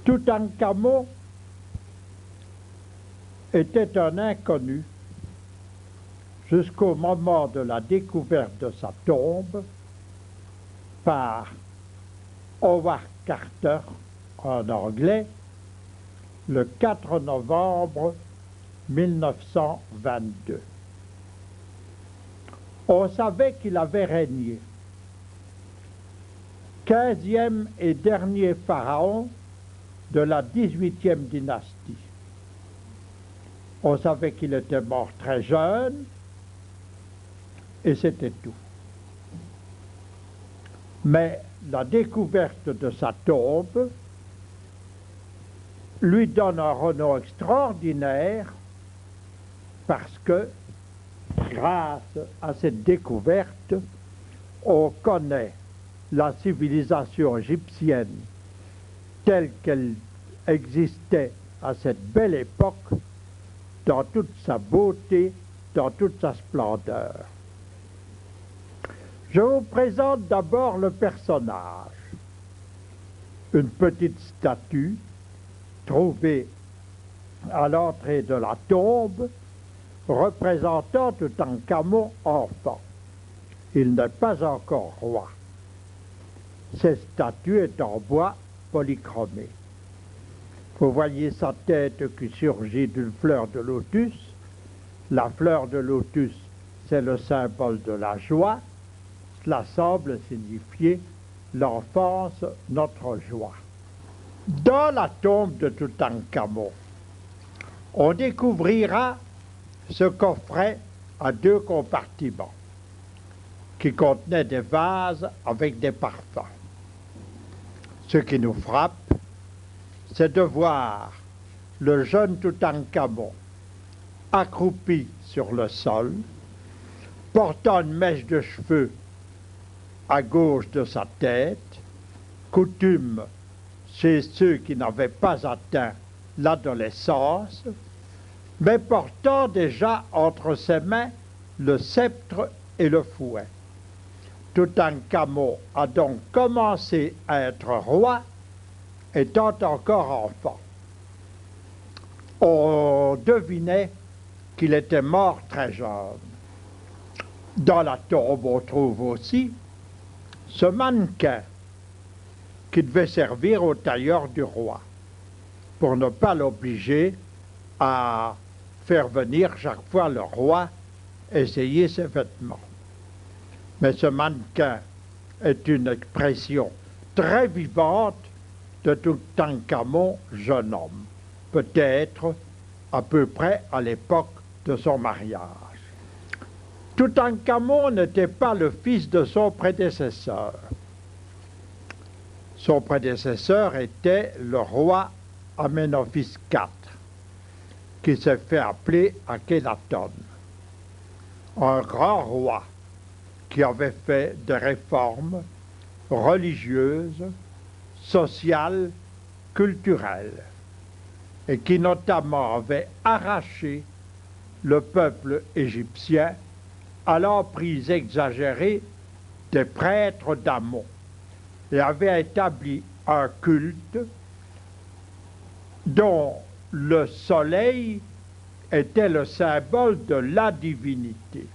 Toutankhamon était un inconnu jusqu'au moment de la découverte de sa tombe par Howard Carter, en anglais, le 4 novembre 1922. On savait qu'il avait régné, 15e et dernier pharaon de la 18e dynastie. On savait qu'il était mort très jeune, et c'était tout. Mais la découverte de sa tombe lui donne un renom extraordinaire parce que, grâce à cette découverte, on connaît la civilisation égyptienne telle qu'elle existait à cette belle époque, dans toute sa beauté, dans toute sa splendeur. Je vous présente d'abord le personnage. Une petite statue trouvée à l'entrée de la tombe représentant Toutankhamon enfant. Il n'est pas encore roi. Cette statue est en bois polychromé. Vous voyez sa tête qui surgit d'une fleur de lotus. La fleur de lotus, c'est le symbole de la joie. Cela semble signifier l'enfance, notre joie. Dans la tombe de Toutankhamon, on découvrira ce coffret à 2 compartiments qui contenait des vases avec des parfums. Ce qui nous frappe, c'est de voir le jeune Toutankhamon accroupi sur le sol, portant une mèche de cheveux à gauche de sa tête, coutume chez ceux qui n'avaient pas atteint l'adolescence, mais portant déjà entre ses mains le sceptre et le fouet. Toutankhamon a donc commencé à être roi étant encore enfant. On devinait qu'il était mort très jeune. Dans la tombe, on trouve aussi ce mannequin qui devait servir au tailleur du roi, pour ne pas l'obliger à faire venir chaque fois le roi essayer ses vêtements. Mais ce mannequin est une expression très vivante de Toutankhamon, jeune homme, peut-être à peu près à l'époque de son mariage. Toutankhamon n'était pas le fils de son prédécesseur. Son prédécesseur était le roi Amenophis IV, qui s'est fait appeler Akhenaton, un grand roi qui avait fait des réformes religieuses, sociales, culturelles, et qui notamment avait arraché le peuple égyptien à l'emprise exagérée des prêtres d'Amon et avait établi un culte dont le soleil était le symbole de la divinité.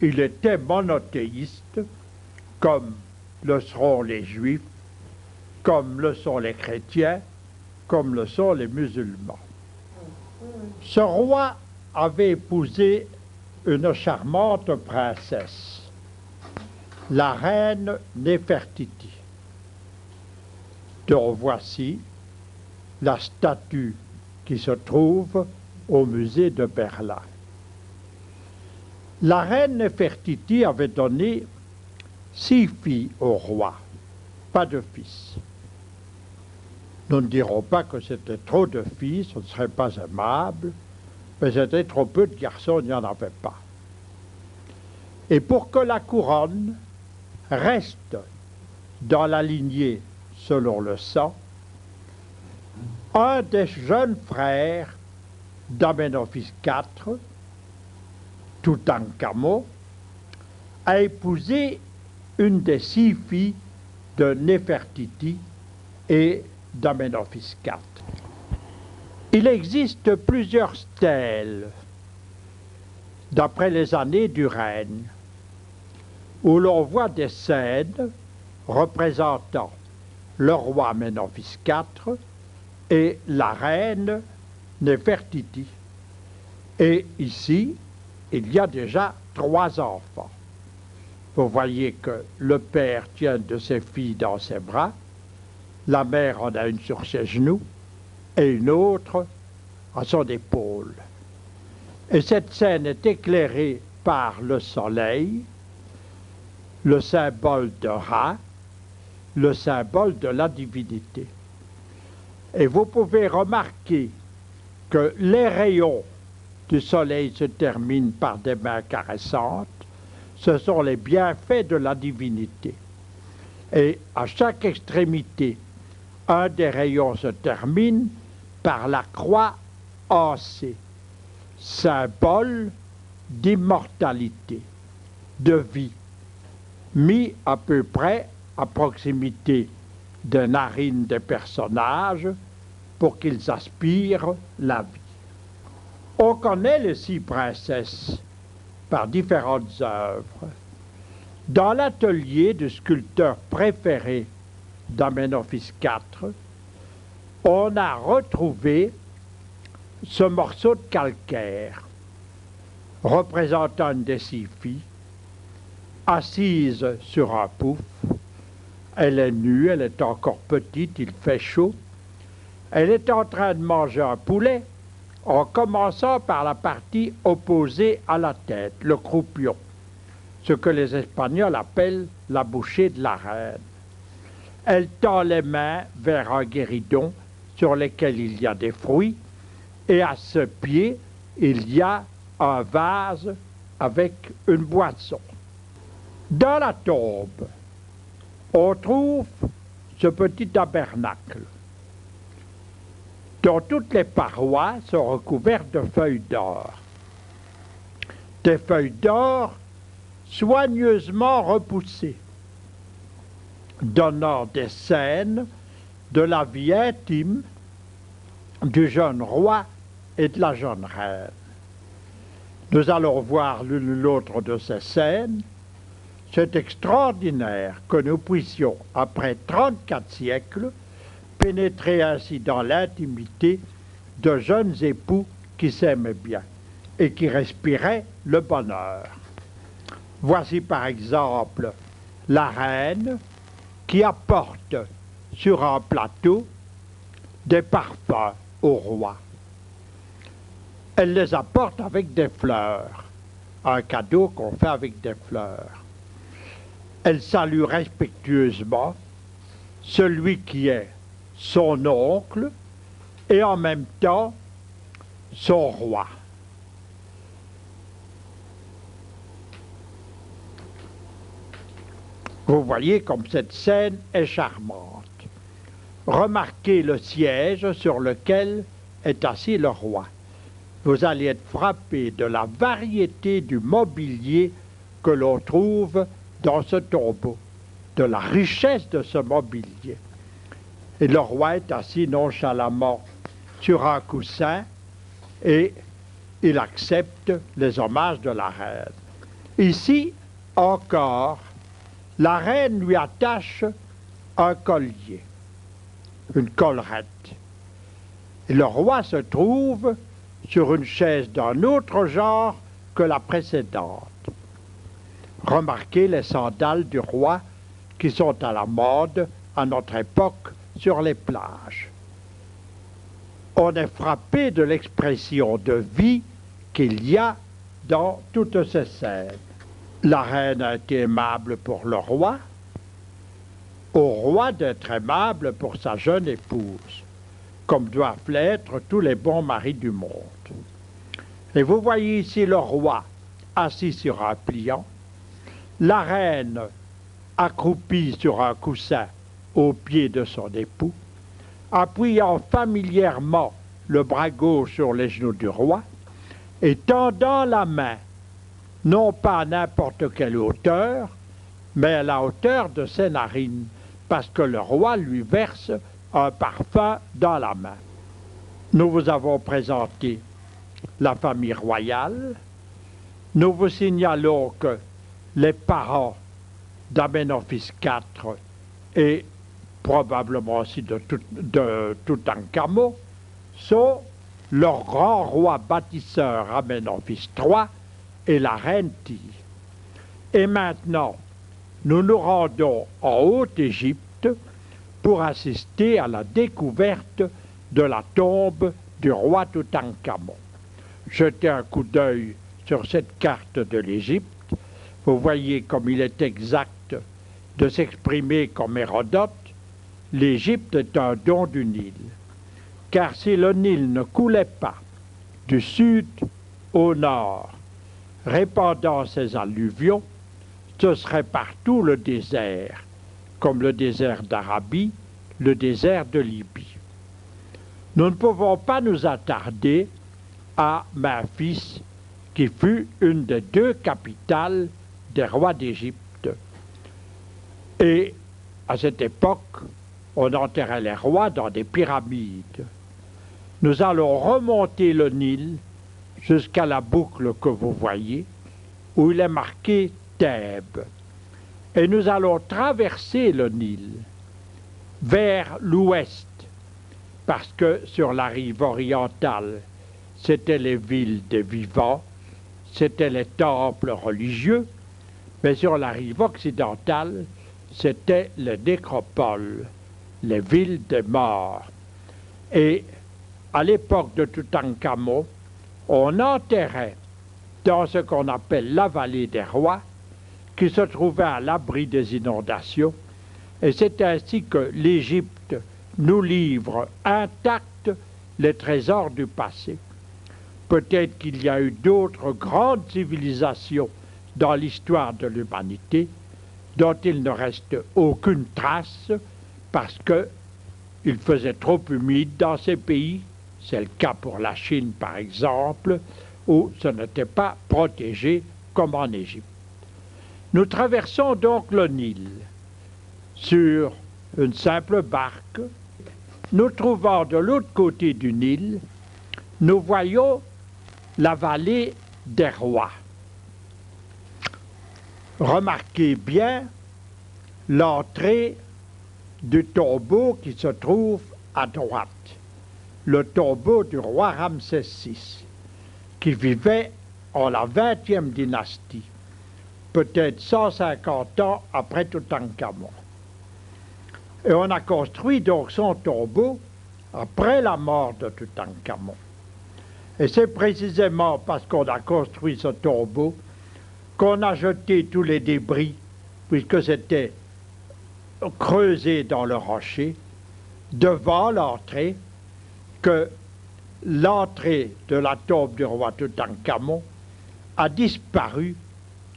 Il était monothéiste, comme le seront les Juifs, comme le sont les chrétiens, comme le sont les musulmans. Ce roi avait épousé une charmante princesse, la reine Néfertiti, dont voici la statue qui se trouve au musée de Berlin. La reine Néfertiti avait donné 6 filles au roi, pas de fils. Nous ne dirons pas que c'était trop de filles, ce ne serait pas aimable, mais c'était trop peu de garçons, il n'y en avait pas. Et pour que la couronne reste dans la lignée selon le sang, un des jeunes frères d'Amenophis IV, Toutankhamon, a épousé une des 6 filles de Néfertiti et d'Amenophis IV. Il existe plusieurs stèles, d'après les années du règne, où l'on voit des scènes représentant le roi Amenophis IV et la reine Néfertiti. Et ici, il y a déjà 3 enfants. Vous voyez que le père tient de ses filles dans ses bras, la mère en a une sur ses genoux et une autre à son épaule. Et cette scène est éclairée par le soleil, le symbole de Ra, le symbole de la divinité. Et vous pouvez remarquer que les rayons du soleil se terminent par des mains caressantes. Ce sont les bienfaits de la divinité. Et à chaque extrémité, un des rayons se termine par la croix en C, symbole d'immortalité, de vie, mis à peu près à proximité des narines des personnages pour qu'ils aspirent la vie. On connaît les 6 princesses par différentes œuvres. Dans l'atelier du sculpteur préféré d'Amenophis IV, on a retrouvé ce morceau de calcaire représentant une des 6 filles, assise sur un pouf. Elle est nue, elle est encore petite, il fait chaud. Elle est en train de manger un poulet, en commençant par la partie opposée à la tête, le croupion, ce que les Espagnols appellent la bouchée de la reine. Elle tend les mains vers un guéridon sur lequel il y a des fruits, et à ce pied, il y a un vase avec une boisson. Dans la tombe, on trouve ce petit tabernacle, dont toutes les parois sont recouvertes de feuilles d'or. Des feuilles d'or soigneusement repoussées, donnant des scènes de la vie intime du jeune roi et de la jeune reine. Nous allons voir l'une ou l'autre de ces scènes. C'est extraordinaire que nous puissions, après 34 siècles, pénétrer ainsi dans l'intimité de jeunes époux qui s'aimaient bien et qui respiraient le bonheur. Voici par exemple la reine qui apporte sur un plateau des parfums au roi. Elle les apporte avec des fleurs, un cadeau qu'on fait avec des fleurs. Elle salue respectueusement celui qui est son oncle et en même temps son roi. Vous voyez comme cette scène est charmante. Remarquez le siège sur lequel est assis le roi. Vous allez être frappé de la variété du mobilier que l'on trouve dans ce tombeau, de la richesse de ce mobilier. Et le roi est assis nonchalamment sur un coussin et il accepte les hommages de la reine. Ici encore, la reine lui attache un collier, une collerette. Et le roi se trouve sur une chaise d'un autre genre que la précédente. Remarquez les sandales du roi qui sont à la mode à notre époque sur les plages. On est frappé de l'expression de vie qu'il y a dans toutes ces scènes. La reine a été aimable pour le roi, au roi d'être aimable pour sa jeune épouse, comme doivent l'être tous les bons maris du monde. Et vous voyez ici le roi assis sur un pliant, la reine accroupie sur un coussin au pied de son époux, appuyant familièrement le bras gauche sur les genoux du roi et tendant la main, non pas à n'importe quelle hauteur, mais à la hauteur de ses narines, parce que le roi lui verse un parfum dans la main. Nous vous avons présenté la famille royale. Nous vous signalons que les parents d'Amenophis IV et probablement aussi de Toutankhamon sont leur grand roi bâtisseur Amenophis III et la reine Tille. Et maintenant, nous nous rendons en Haute-Égypte pour assister à la découverte de la tombe du roi Toutankhamon. Jetez un coup d'œil sur cette carte de l'Égypte. Vous voyez comme il est exact de s'exprimer comme Hérodote. L'Égypte est un don du Nil. Car si le Nil ne coulait pas du sud au nord, répandant ses alluvions, ce serait partout le désert, comme le désert d'Arabie, le désert de Libye. Nous ne pouvons pas nous attarder à Memphis, qui fut une des deux capitales des rois d'Égypte. Et à cette époque, on enterrait les rois dans des pyramides. Nous allons remonter le Nil jusqu'à la boucle que vous voyez, où il est marqué Thèbes. Et nous allons traverser le Nil vers l'ouest, parce que sur la rive orientale, c'étaient les villes des vivants, c'étaient les temples religieux, mais sur la rive occidentale, c'étaient les nécropoles, les villes des morts. Et à l'époque de Toutankhamon, on enterrait dans ce qu'on appelle la vallée des rois, qui se trouvait à l'abri des inondations, et c'est ainsi que l'Égypte nous livre intacts les trésors du passé. Peut-être qu'il y a eu d'autres grandes civilisations dans l'histoire de l'humanité dont il ne reste aucune trace parce qu'il faisait trop humide dans ces pays. C'est le cas pour la Chine, par exemple, où ce n'était pas protégé comme en Égypte. Nous traversons donc le Nil sur une simple barque. Nous trouvons de l'autre côté du Nil, nous voyons la vallée des rois. Remarquez bien l'entrée du tombeau qui se trouve à droite, le tombeau du roi Ramsès VI, qui vivait en la 20e dynastie, peut-être 150 ans après Toutankhamon. Et on a construit donc son tombeau après la mort de Toutankhamon. Et c'est précisément parce qu'on a construit ce tombeau qu'on a jeté tous les débris, puisque c'était creusé dans le rocher, devant l'entrée, que l'entrée de la tombe du roi Toutankhamon a disparu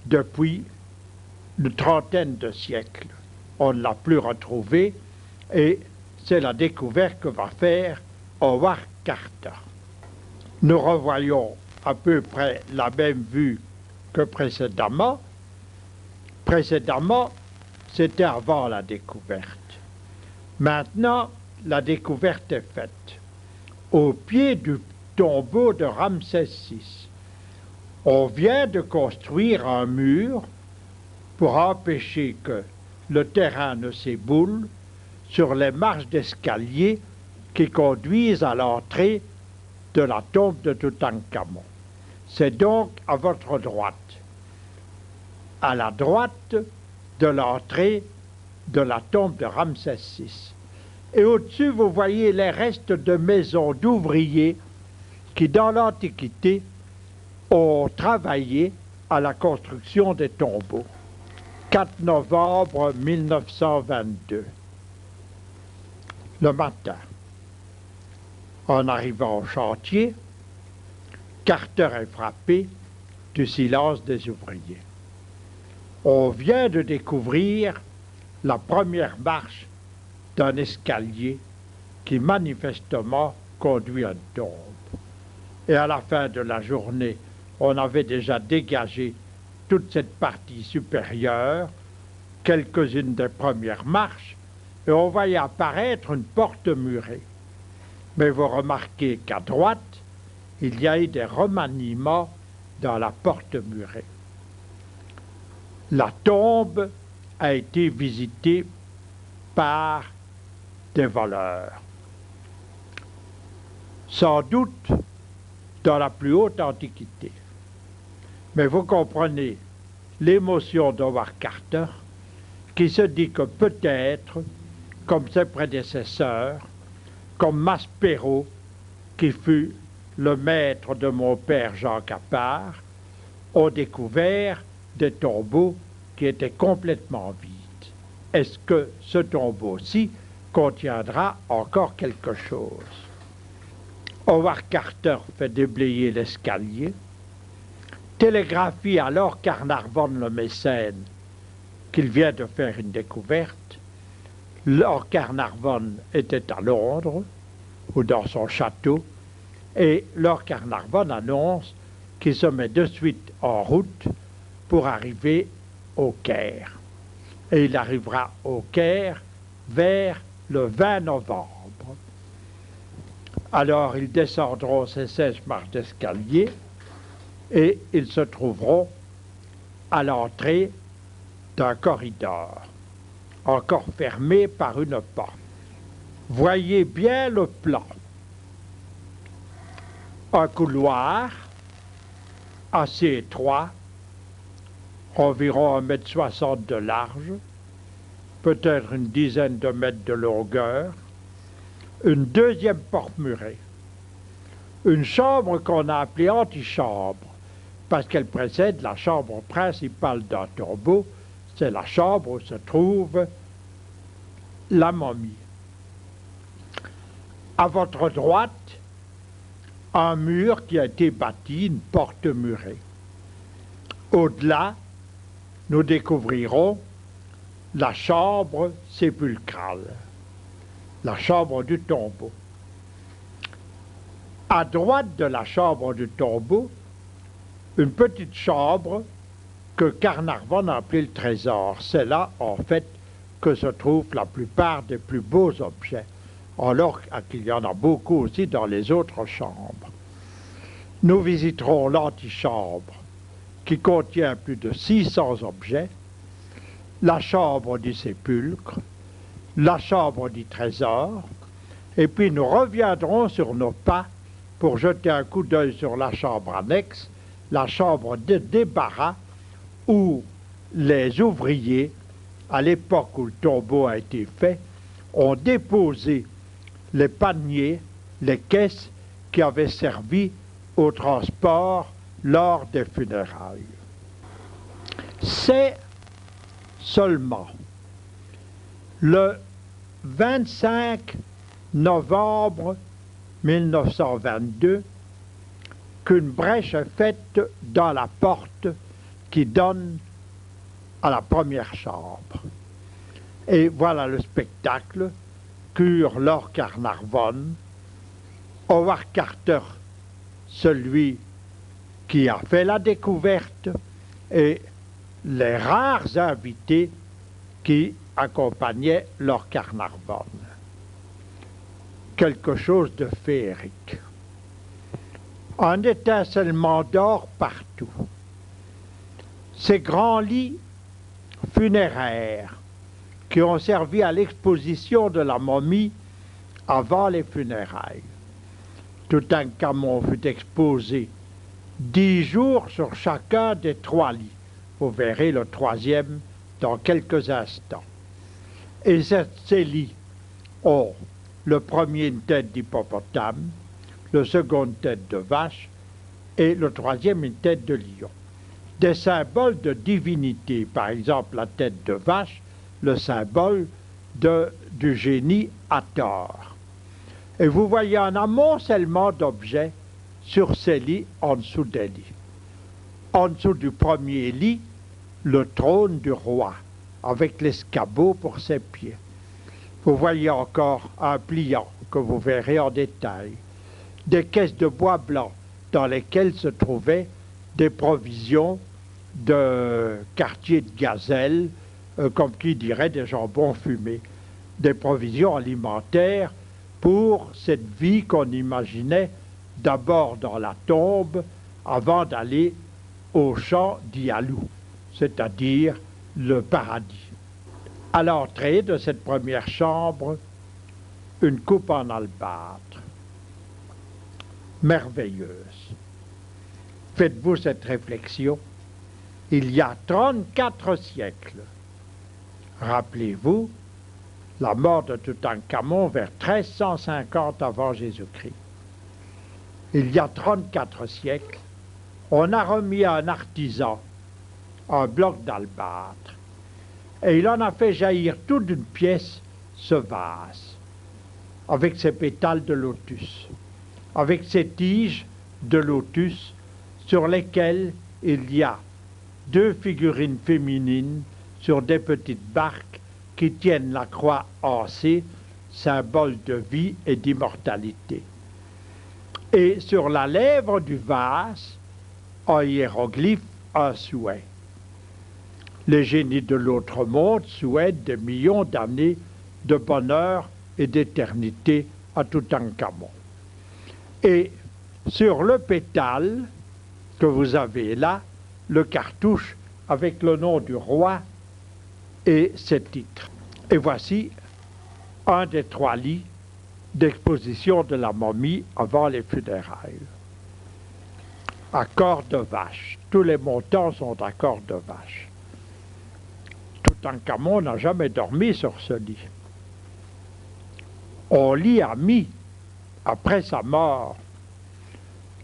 depuis une trentaine de siècles. On ne l'a plus retrouvée et c'est la découverte que va faire Howard Carter. Nous revoyons à peu près la même vue que précédemment. Précédemment, c'était avant la découverte. Maintenant, la découverte est faite. Au pied du tombeau de Ramsès VI, on vient de construire un mur pour empêcher que le terrain ne s'éboule sur les marches d'escalier qui conduisent à l'entrée de la tombe de Toutankhamon. C'est donc à votre droite, à la droite de l'entrée de la tombe de Ramsès VI. Et au-dessus, vous voyez les restes de maisons d'ouvriers qui, dans l'Antiquité, ont travaillé à la construction des tombeaux. 4 novembre 1922. Le matin, en arrivant au chantier, Carter est frappé du silence des ouvriers. On vient de découvrir la première marche d'un escalier qui manifestement conduit à une tombe. Et à la fin de la journée, on avait déjà dégagé toute cette partie supérieure, quelques-unes des premières marches, et on va y apparaître une porte murée. Mais vous remarquez qu'à droite, il y a eu des remaniements dans la porte murée. La tombe a été visitée par des voleurs. Sans doute dans la plus haute antiquité. Mais vous comprenez l'émotion d'Howard Carter qui se dit que peut-être, comme ses prédécesseurs, comme Maspero, qui fut le maître de mon père Jean Capart, ont découvert des tombeaux qui étaient complètement vides. Est-ce que ce tombeau-ci contiendra encore quelque chose? Howard Carter fait déblayer l'escalier, télégraphie à Lord Carnarvon le mécène qu'il vient de faire une découverte. Lord Carnarvon était à Londres, ou dans son château, et Lord Carnarvon annonce qu'il se met de suite en route pour arriver au Caire. Et il arrivera au Caire vers le 20 novembre. Alors ils descendront ces 16 marches d'escalier et ils se trouveront à l'entrée d'un corridor, encore fermé par une porte. Voyez bien le plan. Un couloir assez étroit, environ 1,60 m de large, peut-être une dizaine de mètres de longueur, une deuxième porte murée, une chambre qu'on a appelée antichambre, parce qu'elle précède la chambre principale d'un tombeau, c'est la chambre où se trouve la momie. À votre droite, un mur qui a été bâti, une porte murée. Au-delà, nous découvrirons la chambre sépulcrale, la chambre du tombeau. À droite de la chambre du tombeau, une petite chambre que Carnarvon a appelée le trésor. C'est là, en fait, que se trouvent la plupart des plus beaux objets, alors qu'il y en a beaucoup aussi dans les autres chambres. Nous visiterons l'antichambre, qui contient plus de 600 objets, la chambre du sépulcre, la chambre du trésor, et puis nous reviendrons sur nos pas pour jeter un coup d'œil sur la chambre annexe, la chambre de débarras, où les ouvriers, à l'époque où le tombeau a été fait, ont déposé les paniers, les caisses qui avaient servi au transport lors des funérailles. C'est seulement le 25 novembre 1922 qu'une brèche est faite dans la porte qui donne à la première chambre. Et voilà le spectacle qu'eurent Lord Carnarvon, Howard Carter, celui qui a fait la découverte, et les rares invités qui accompagnaient Lord Carnarvon. Quelque chose de féerique. Un étincellement d'or partout. Ces grands lits funéraires qui ont servi à l'exposition de la momie avant les funérailles. Toutankhamon fut exposé 10 jours sur chacun des 3 lits. Vous verrez le 3e dans quelques instants. Et ces lits ont le premier une tête d'hippopotame, le second une tête de vache et le 3e une tête de lion. Des symboles de divinité, par exemple la tête de vache, le symbole du génie Hathor. Et vous voyez un amoncellement d'objets sur ces lits en dessous des lits. En dessous du premier lit, le trône du roi, avec l'escabeau pour ses pieds. Vous voyez encore un pliant que vous verrez en détail, des caisses de bois blanc dans lesquelles se trouvaient des provisions de quartier de gazelle, comme qui dirait des jambons fumés. des provisions alimentaires pour cette vie qu'on imaginait d'abord dans la tombe avant d'aller au champ d'Ialou, c'est-à-dire le paradis. À l'entrée de cette première chambre, une coupe en albâtre, merveilleuse. Faites-vous cette réflexion. Il y a 34 siècles, rappelez-vous, la mort de Toutankhamon vers 1350 avant Jésus-Christ. Il y a 34 siècles, on a remis à un artisan un bloc d'albâtre et il en a fait jaillir toute d'une pièce ce vase avec ses pétales de lotus, avec ses tiges de lotus sur lesquelles il y a 2 figurines féminines sur des petites barques qui tiennent la croix en C, symbole de vie et d'immortalité. Et sur la lèvre du vase, en hiéroglyphe, un souhait. Les génies de l'autre monde souhaitent des millions d'années de bonheur et d'éternité à Toutankhamon. Et sur le pétale que vous avez là, le cartouche avec le nom du roi et ses titres. Et voici un des 3 lits d'exposition de la momie avant les funérailles. À corps de vache. Tous les montants sont à corps de vache. Toutankhamon n'a jamais dormi sur ce lit. On l'y a mis après sa mort.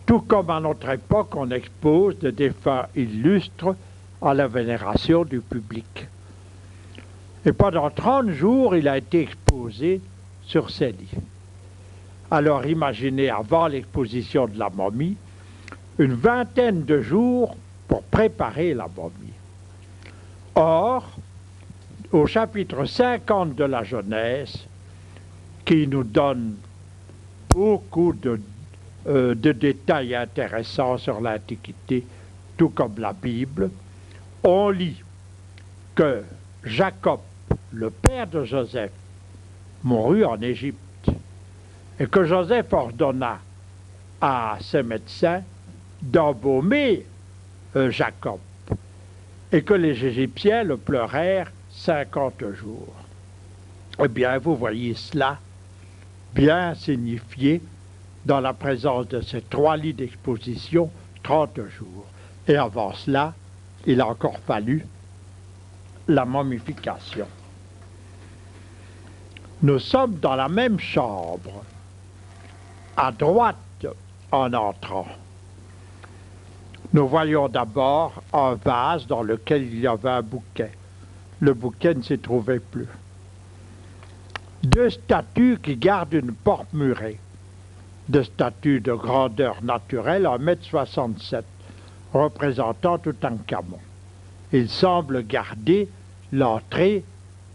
Tout comme à notre époque, on expose des défunts illustres à la vénération du public. Et pendant 30 jours, il a été exposé sur ces lits. Alors imaginez, avant l'exposition de la momie, une vingtaine de jours pour préparer la momie. Or, au chapitre 50 de la Genèse, qui nous donne beaucoup de détails intéressants sur l'Antiquité, tout comme la Bible, on lit que Jacob, le père de Joseph, mourut en Égypte, et que Joseph ordonna à ses médecins d'embaumer Jacob, et que les Égyptiens le pleurèrent 50 jours. Eh bien, vous voyez cela bien signifié dans la présence de ces 3 lits d'exposition 30 jours. Et avant cela, il a encore fallu la momification. Nous sommes dans la même chambre, à droite en entrant. Nous voyons d'abord un vase dans lequel il y avait un bouquet. Le bouquet ne s'y trouvait plus. 2 statues qui gardent une porte murée. 2 statues de grandeur naturelle, 1,67 m, représentant Toutankhamon. Il semble garder l'entrée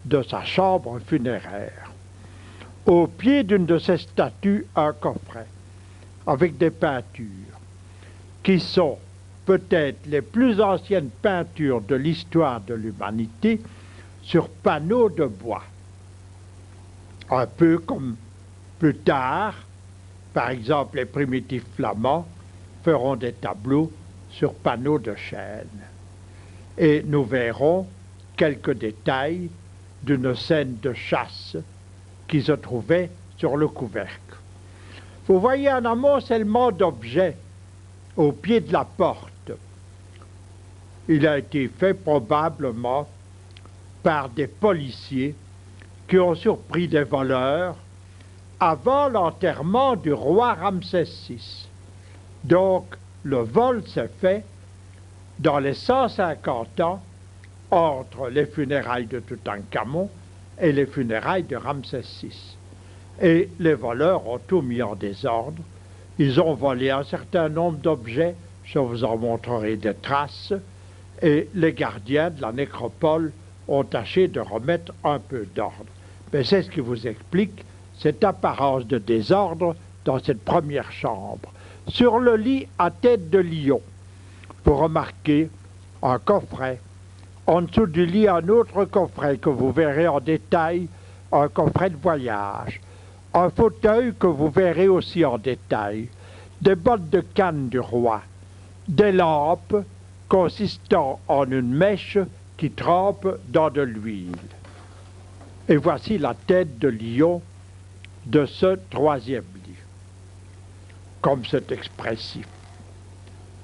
de sa chambre funéraire. Au pied d'une de ces statues, un coffret, avec des peintures, qui sont peut-être les plus anciennes peintures de l'histoire de l'humanité sur panneaux de bois. Un peu comme plus tard, par exemple les primitifs flamands feront des tableaux sur panneaux de chêne. Et nous verrons quelques détails d'une scène de chasse qui se trouvait sur le couvercle. Vous voyez un amoncellement d'objets au pied de la porte. Il a été fait probablement par des policiers qui ont surpris des voleurs avant l'enterrement du roi Ramsès VI. Donc, le vol s'est fait dans les 150 ans entre les funérailles de Toutankhamon et les funérailles de Ramsès VI. Et les voleurs ont tout mis en désordre. Ils ont volé un certain nombre d'objets, je vous en montrerai des traces, et les gardiens de la nécropole ont tâché de remettre un peu d'ordre. Mais c'est ce qui vous explique cette apparence de désordre dans cette première chambre. Sur le lit à tête de lion, vous remarquez un coffret. En dessous du lit, un autre coffret que vous verrez en détail un coffret de voyage, un fauteuil que vous verrez aussi en détail, des bottes de canne du roi, des lampes consistant en une mèche qui trempe dans de l'huile. Et voici la tête de lion de ce troisième lit. Comme c'est expressif.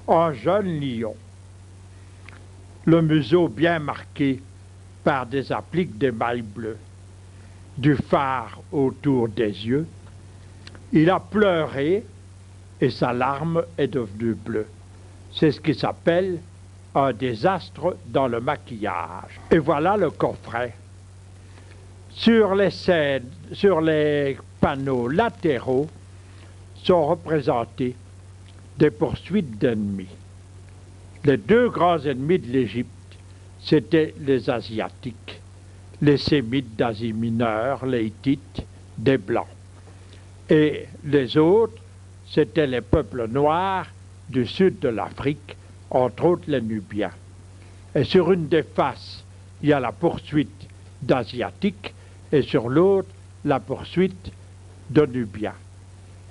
Un jeune lion, le museau bien marqué par des appliques d'émail bleu, du fard autour des yeux. Il a pleuré et sa larme est devenue bleue. C'est ce qui s'appelle un désastre dans le maquillage. Et voilà le coffret. Sur les scènes, sur les panneaux latéraux sont représentés des poursuites d'ennemis. Les deux grands ennemis de l'Égypte, c'étaient les Asiatiques, les Sémites d'Asie mineure, les Hittites, des Blancs. Et les autres, c'étaient les peuples noirs du sud de l'Afrique, entre autres les Nubiens. Et sur une des faces, il y a la poursuite d'Asiatiques, et sur l'autre, la poursuite de Nubiens.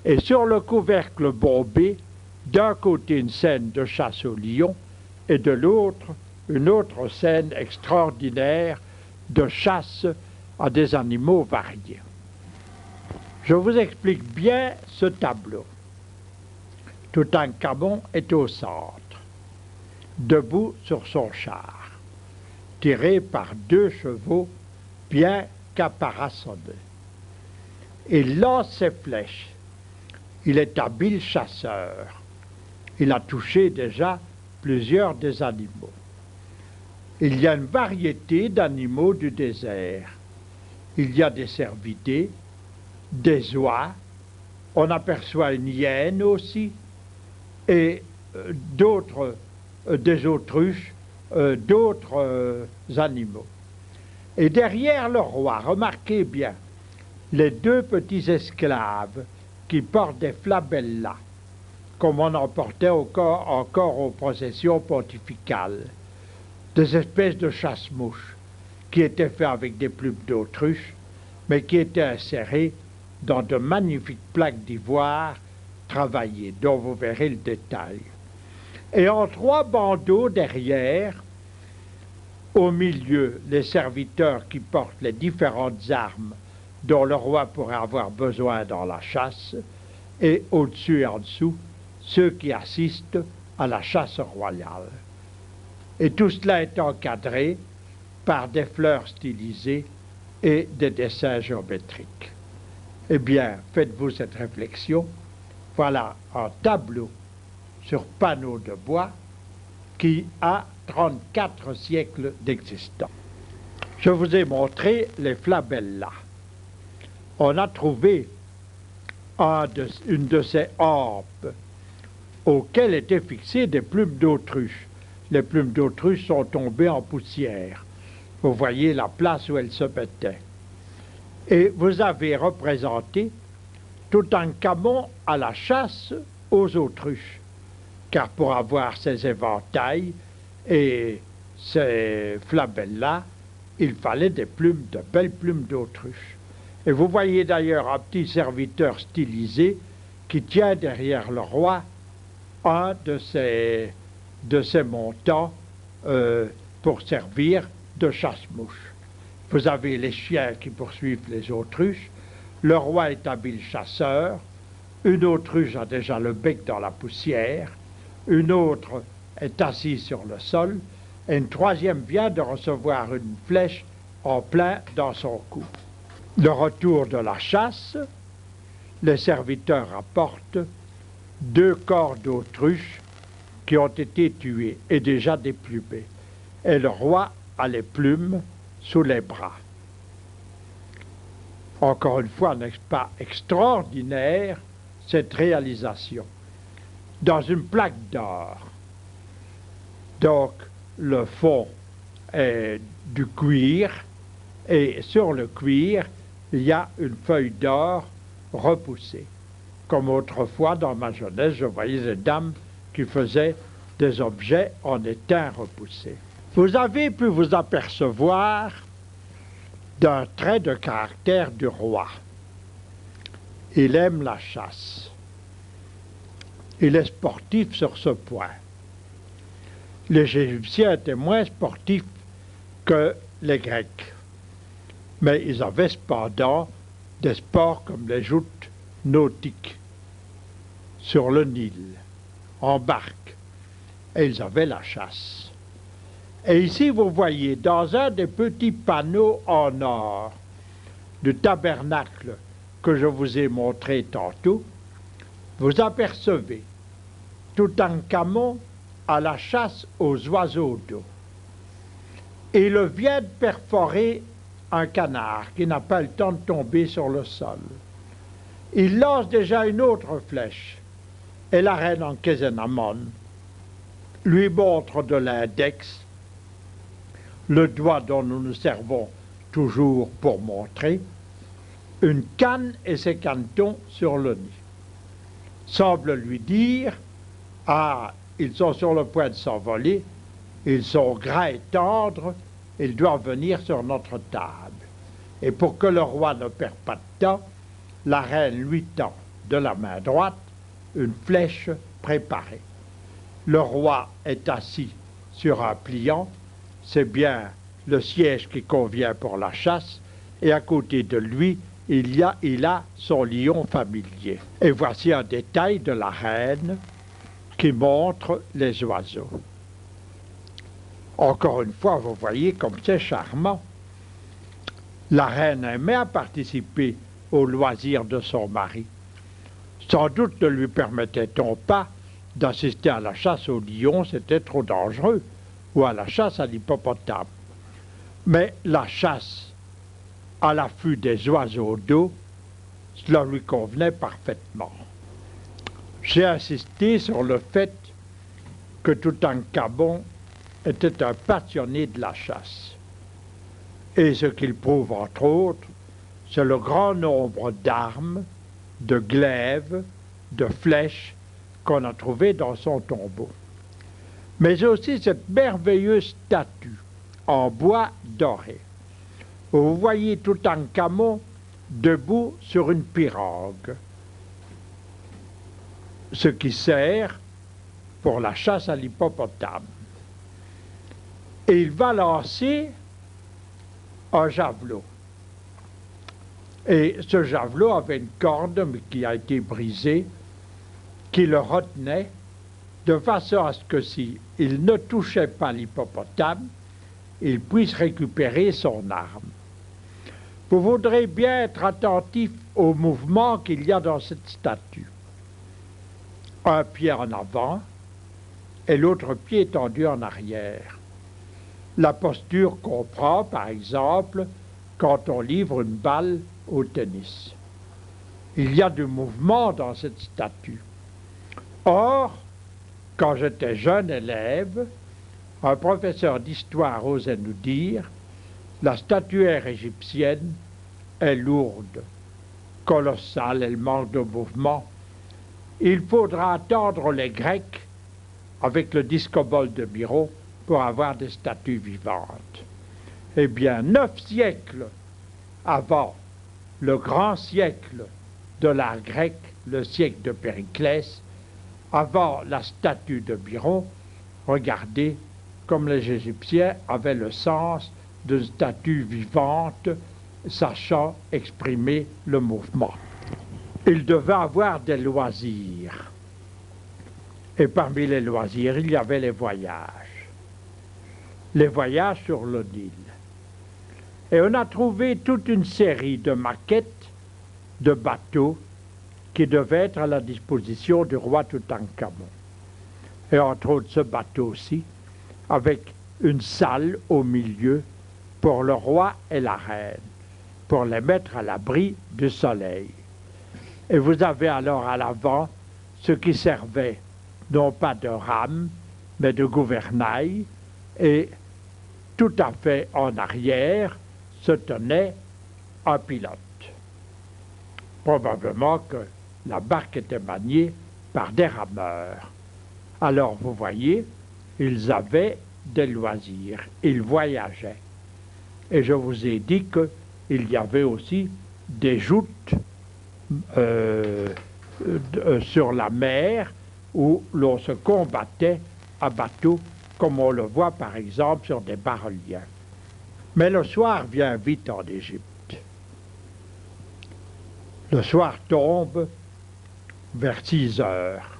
Et sur le couvercle bombé, d'un côté une scène de chasse au lion, et de l'autre, une autre scène extraordinaire de chasse à des animaux variés. Je vous explique bien ce tableau. Toutankhamon est au centre, debout sur son char, tiré par deux chevaux bien caparaçonnés. Il lance ses flèches. Il est habile chasseur. Il a touché déjà plusieurs des animaux. Il y a une variété d'animaux du désert. Il y a des cervidés, des oies, on aperçoit une hyène aussi, et d'autres, des autruches, d'autres animaux. Et derrière le roi, remarquez bien, les deux petits esclaves qui portent des flabellas, comme on en portait encore aux processions pontificales, des espèces de chasse-mouches qui étaient faits avec des plumes d'autruche, mais qui étaient insérées dans de magnifiques plaques d'ivoire travaillées, dont vous verrez le détail. Et en trois bandeaux derrière, au milieu, les serviteurs qui portent les différentes armes dont le roi pourrait avoir besoin dans la chasse, et au-dessus et en dessous, ceux qui assistent à la chasse royale. Et tout cela est encadré par des fleurs stylisées et des dessins géométriques. Eh bien, faites-vous cette réflexion. Voilà un tableau sur panneau de bois qui a 34 siècles d'existence. Je vous ai montré les flabellas. On a trouvé une de ces hampes auxquelles étaient fixées des plumes d'autruche. Les plumes d'autruche sont tombées en poussière. Vous voyez la place où elles se mettaient. Et vous avez représenté Toutankhamon à la chasse aux autruches. Car pour avoir ces éventails et ces flabellas, il fallait des plumes, de belles plumes d'autruche. Et vous voyez d'ailleurs un petit serviteur stylisé qui tient derrière le roi un de ces montants pour servir de chasse-mouche. Vous avez les chiens qui poursuivent les autruches. Le roi est habile chasseur. Une autruche a déjà le bec dans la poussière. Une autre est assise sur le sol. Et une troisième vient de recevoir une flèche en plein dans son cou. Le retour de la chasse, les serviteurs apportent 2 corps d'autruche qui ont été tués et déjà déplumés. Et le roi a les plumes sous les bras. Encore une fois, n'est-ce pas extraordinaire cette réalisation? Dans une plaque d'or. Donc, le fond est du cuir, et sur le cuir, il y a une feuille d'or repoussée. Comme autrefois, dans ma jeunesse, je voyais des dames qui faisaient des objets en étain repoussé. Vous avez pu vous apercevoir d'un trait de caractère du roi. Il aime la chasse. Il est sportif sur ce point. Les Égyptiens étaient moins sportifs que les Grecs, mais ils avaient cependant des sports comme les joutes nautiques sur le Nil, en barque, et ils avaient la chasse. Et ici, vous voyez, dans un des petits panneaux en or du tabernacle que je vous ai montré tantôt, vous apercevez Toutankhamon à la chasse aux oiseaux d'eau. Il vient de perforer un canard qui n'a pas le temps de tomber sur le sol. Il lance déjà une autre flèche et la reine Ankhésénamon lui montre de l'index, le doigt dont nous nous servons toujours pour montrer, une canne et ses canetons sur le nid. Semble lui dire « Ah, ils sont sur le point de s'envoler, ils sont gras et tendres, ils doivent venir sur notre table. » Et pour que le roi ne perde pas de temps, la reine lui tend de la main droite une flèche préparée. Le roi est assis sur un pliant, c'est bien le siège qui convient pour la chasse, et à côté de lui, il a son lion familier. Et voici un détail de la reine qui montre les oiseaux. Encore une fois, vous voyez comme c'est charmant. La reine aimait à participer aux loisirs de son mari. Sans doute ne lui permettait-on pas d'assister à la chasse au lion, c'était trop dangereux, ou à la chasse à l'hippopotame. Mais la chasse à l'affût des oiseaux d'eau, cela lui convenait parfaitement. J'ai insisté sur le fait que Toutankhamon était un passionné de la chasse. Et ce qu'il prouve, entre autres, c'est le grand nombre d'armes, de glaives, de flèches qu'on a trouvées dans son tombeau. Mais aussi cette merveilleuse statue en bois doré. Vous voyez Toutankhamon debout sur une pirogue, ce qui sert pour la chasse à l'hippopotame. Et il va lancer un javelot. Et ce javelot avait une corde, mais qui a été brisée, qui le retenait, de façon à ce que s'il ne touchait pas l'hippopotame, il puisse récupérer son arme. Vous voudrez bien être attentif au mouvement qu'il y a dans cette statue. Un pied en avant et l'autre pied étendu en arrière. La posture qu'on prend, par exemple, quand on livre une balle au tennis. Il y a du mouvement dans cette statue. Or, quand j'étais jeune élève, un professeur d'histoire osait nous dire « La statuaire égyptienne est lourde, colossale, elle manque de mouvement. Il faudra attendre les Grecs avec le discobole de Miro pour avoir des statues vivantes. » Eh bien, 9 siècles avant le grand siècle de l'art grec, le siècle de Périclès, avant la statue de Byron, regardez comme les Égyptiens avaient le sens d'une statue vivante, sachant exprimer le mouvement. Ils devaient avoir des loisirs. Et parmi les loisirs, il y avait les voyages. Les voyages sur le Nil. Et on a trouvé toute une série de maquettes de bateaux qui devaient être à la disposition du roi Toutankhamon. Et entre autres ce bateau-ci, avec une salle au milieu pour le roi et la reine, pour les mettre à l'abri du soleil. Et vous avez alors à l'avant ce qui servait non pas de rame, mais de gouvernail, et tout à fait en arrière se tenait un pilote. Probablement que la barque était maniée par des rameurs. Alors vous voyez, ils avaient des loisirs, ils voyageaient. Et je vous ai dit que il y avait aussi des joutes sur la mer où l'on se combattait à bateau, comme on le voit par exemple sur des bas-reliefs. Mais le soir vient vite en Égypte. Le soir tombe vers 6 heures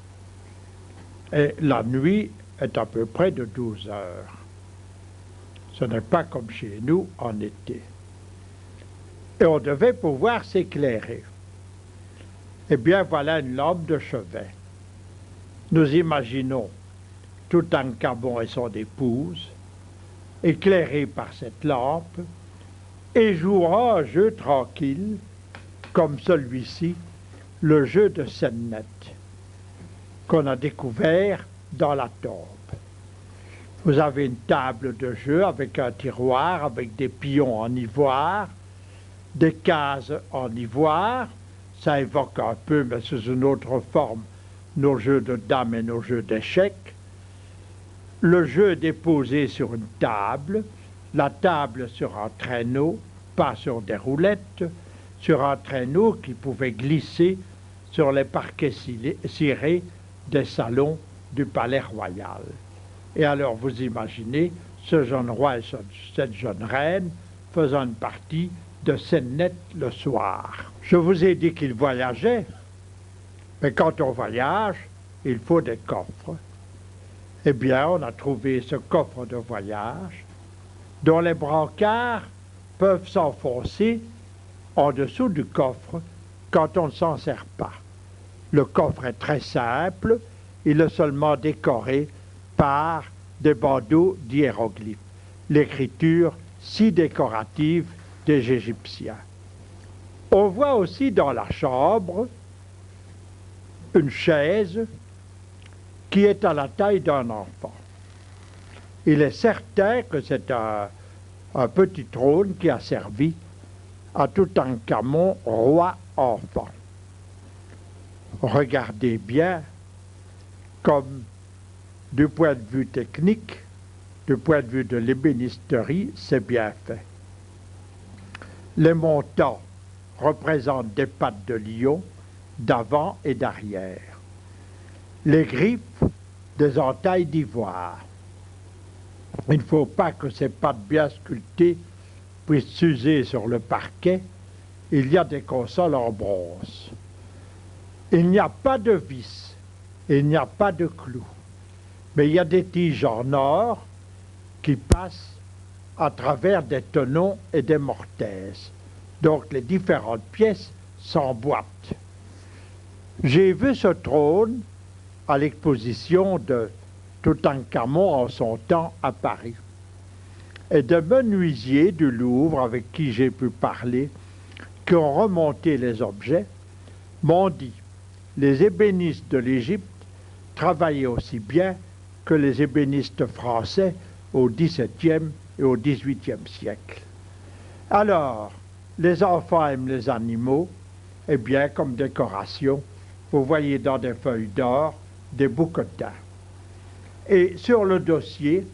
et la nuit est à peu près de 12 heures. Ce n'est pas comme chez nous en été. Et on devait pouvoir s'éclairer. Eh bien, voilà une lampe de chevet. Nous imaginons Toutankhamon et son épouse, éclairés par cette lampe, et jouant un jeu tranquille, comme celui-ci, le jeu de Senet, qu'on a découvert dans la tombe. Vous avez une table de jeu avec un tiroir, avec des pions en ivoire, des cases en ivoire. Ça évoque un peu, mais sous une autre forme, nos jeux de dames et nos jeux d'échecs. Le jeu est déposé sur une table, la table sur un traîneau, pas sur des roulettes, sur un traîneau qui pouvait glisser sur les parquets cirés des salons du palais royal. Et alors vous imaginez ce jeune roi et cette jeune reine faisant une partie de Senet le soir. Je vous ai dit qu'il voyageait, mais quand on voyage, il faut des coffres. Eh bien, on a trouvé ce coffre de voyage dont les brancards peuvent s'enfoncer en dessous du coffre quand on ne s'en sert pas. Le coffre est très simple, il est seulement décoré par des bandeaux d'hiéroglyphes, l'écriture si décorative des Égyptiens. On voit aussi dans la chambre une chaise qui est à la taille d'un enfant. Il est certain que c'est un petit trône qui a servi à Toutankhamon, roi enfant. Regardez bien comme du point de vue technique, du point de vue de l'ébénisterie, c'est bien fait. Les montants représentent des pattes de lion d'avant et d'arrière. Les griffes, des entailles d'ivoire. Il ne faut pas que ces pattes bien sculptées puissent s'user sur le parquet. Il y a des consoles en bronze. Il n'y a pas de vis, il n'y a pas de clous, mais il y a des tiges en or qui passent à travers des tenons et des mortaises. Donc les différentes pièces s'emboîtent. J'ai vu ce trône à l'exposition de Toutankhamon en son temps à Paris. Et des menuisiers du Louvre avec qui j'ai pu parler, qui ont remonté les objets, m'ont dit: les ébénistes de l'Égypte travaillaient aussi bien que les ébénistes français au XVIIe et au XVIIIe siècle. Alors, les enfants aiment les animaux, eh bien, comme décoration, vous voyez dans des feuilles d'or des bouquetins. Et sur le dossier,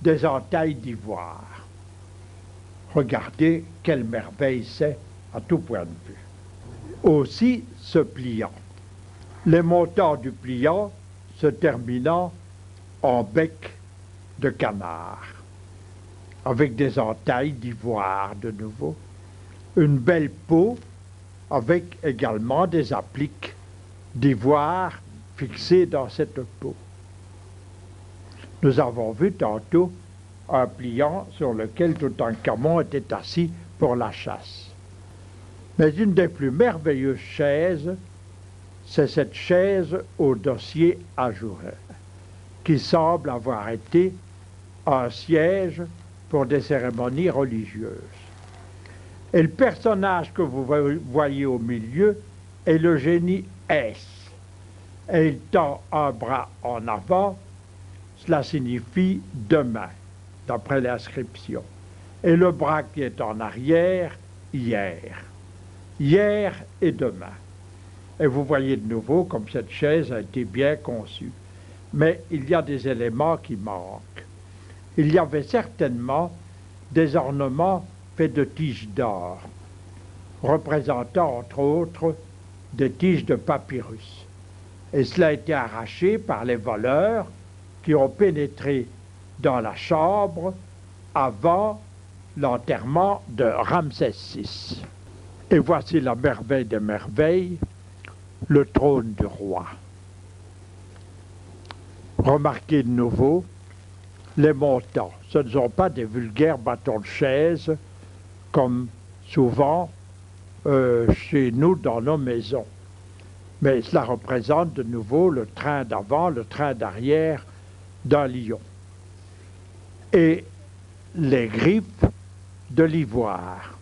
des entailles d'ivoire. Regardez quelle merveille c'est à tout point de vue. Aussi ce pliant. Les montants du pliant se terminant en bec de canard, avec des entailles d'ivoire de nouveau. Une belle peau avec également des appliques d'ivoire fixées dans cette peau. Nous avons vu tantôt un pliant sur lequel Toutankhamon était assis pour la chasse. Mais une des plus merveilleuses chaises, c'est cette chaise au dossier ajouré, qui semble avoir été un siège pour des cérémonies religieuses. Et le personnage que vous voyez au milieu est le génie S. Et il tend un bras en avant, cela signifie demain, d'après l'inscription. Et le bras qui est en arrière, hier. Hier et demain. Et vous voyez de nouveau comme cette chaise a été bien conçue. Mais il y a des éléments qui manquent. Il y avait certainement des ornements faits de tiges d'or, représentant entre autres des tiges de papyrus. Et cela a été arraché par les voleurs qui ont pénétré dans la chambre avant l'enterrement de Ramsès VI. Et voici la merveille des merveilles, le trône du roi. Remarquez de nouveau les montants. Ce ne sont pas des vulgaires bâtons de chaise comme souvent chez nous dans nos maisons. Mais cela représente de nouveau le train d'avant, le train d'arrière d'un lion. Et les griffes de l'ivoire.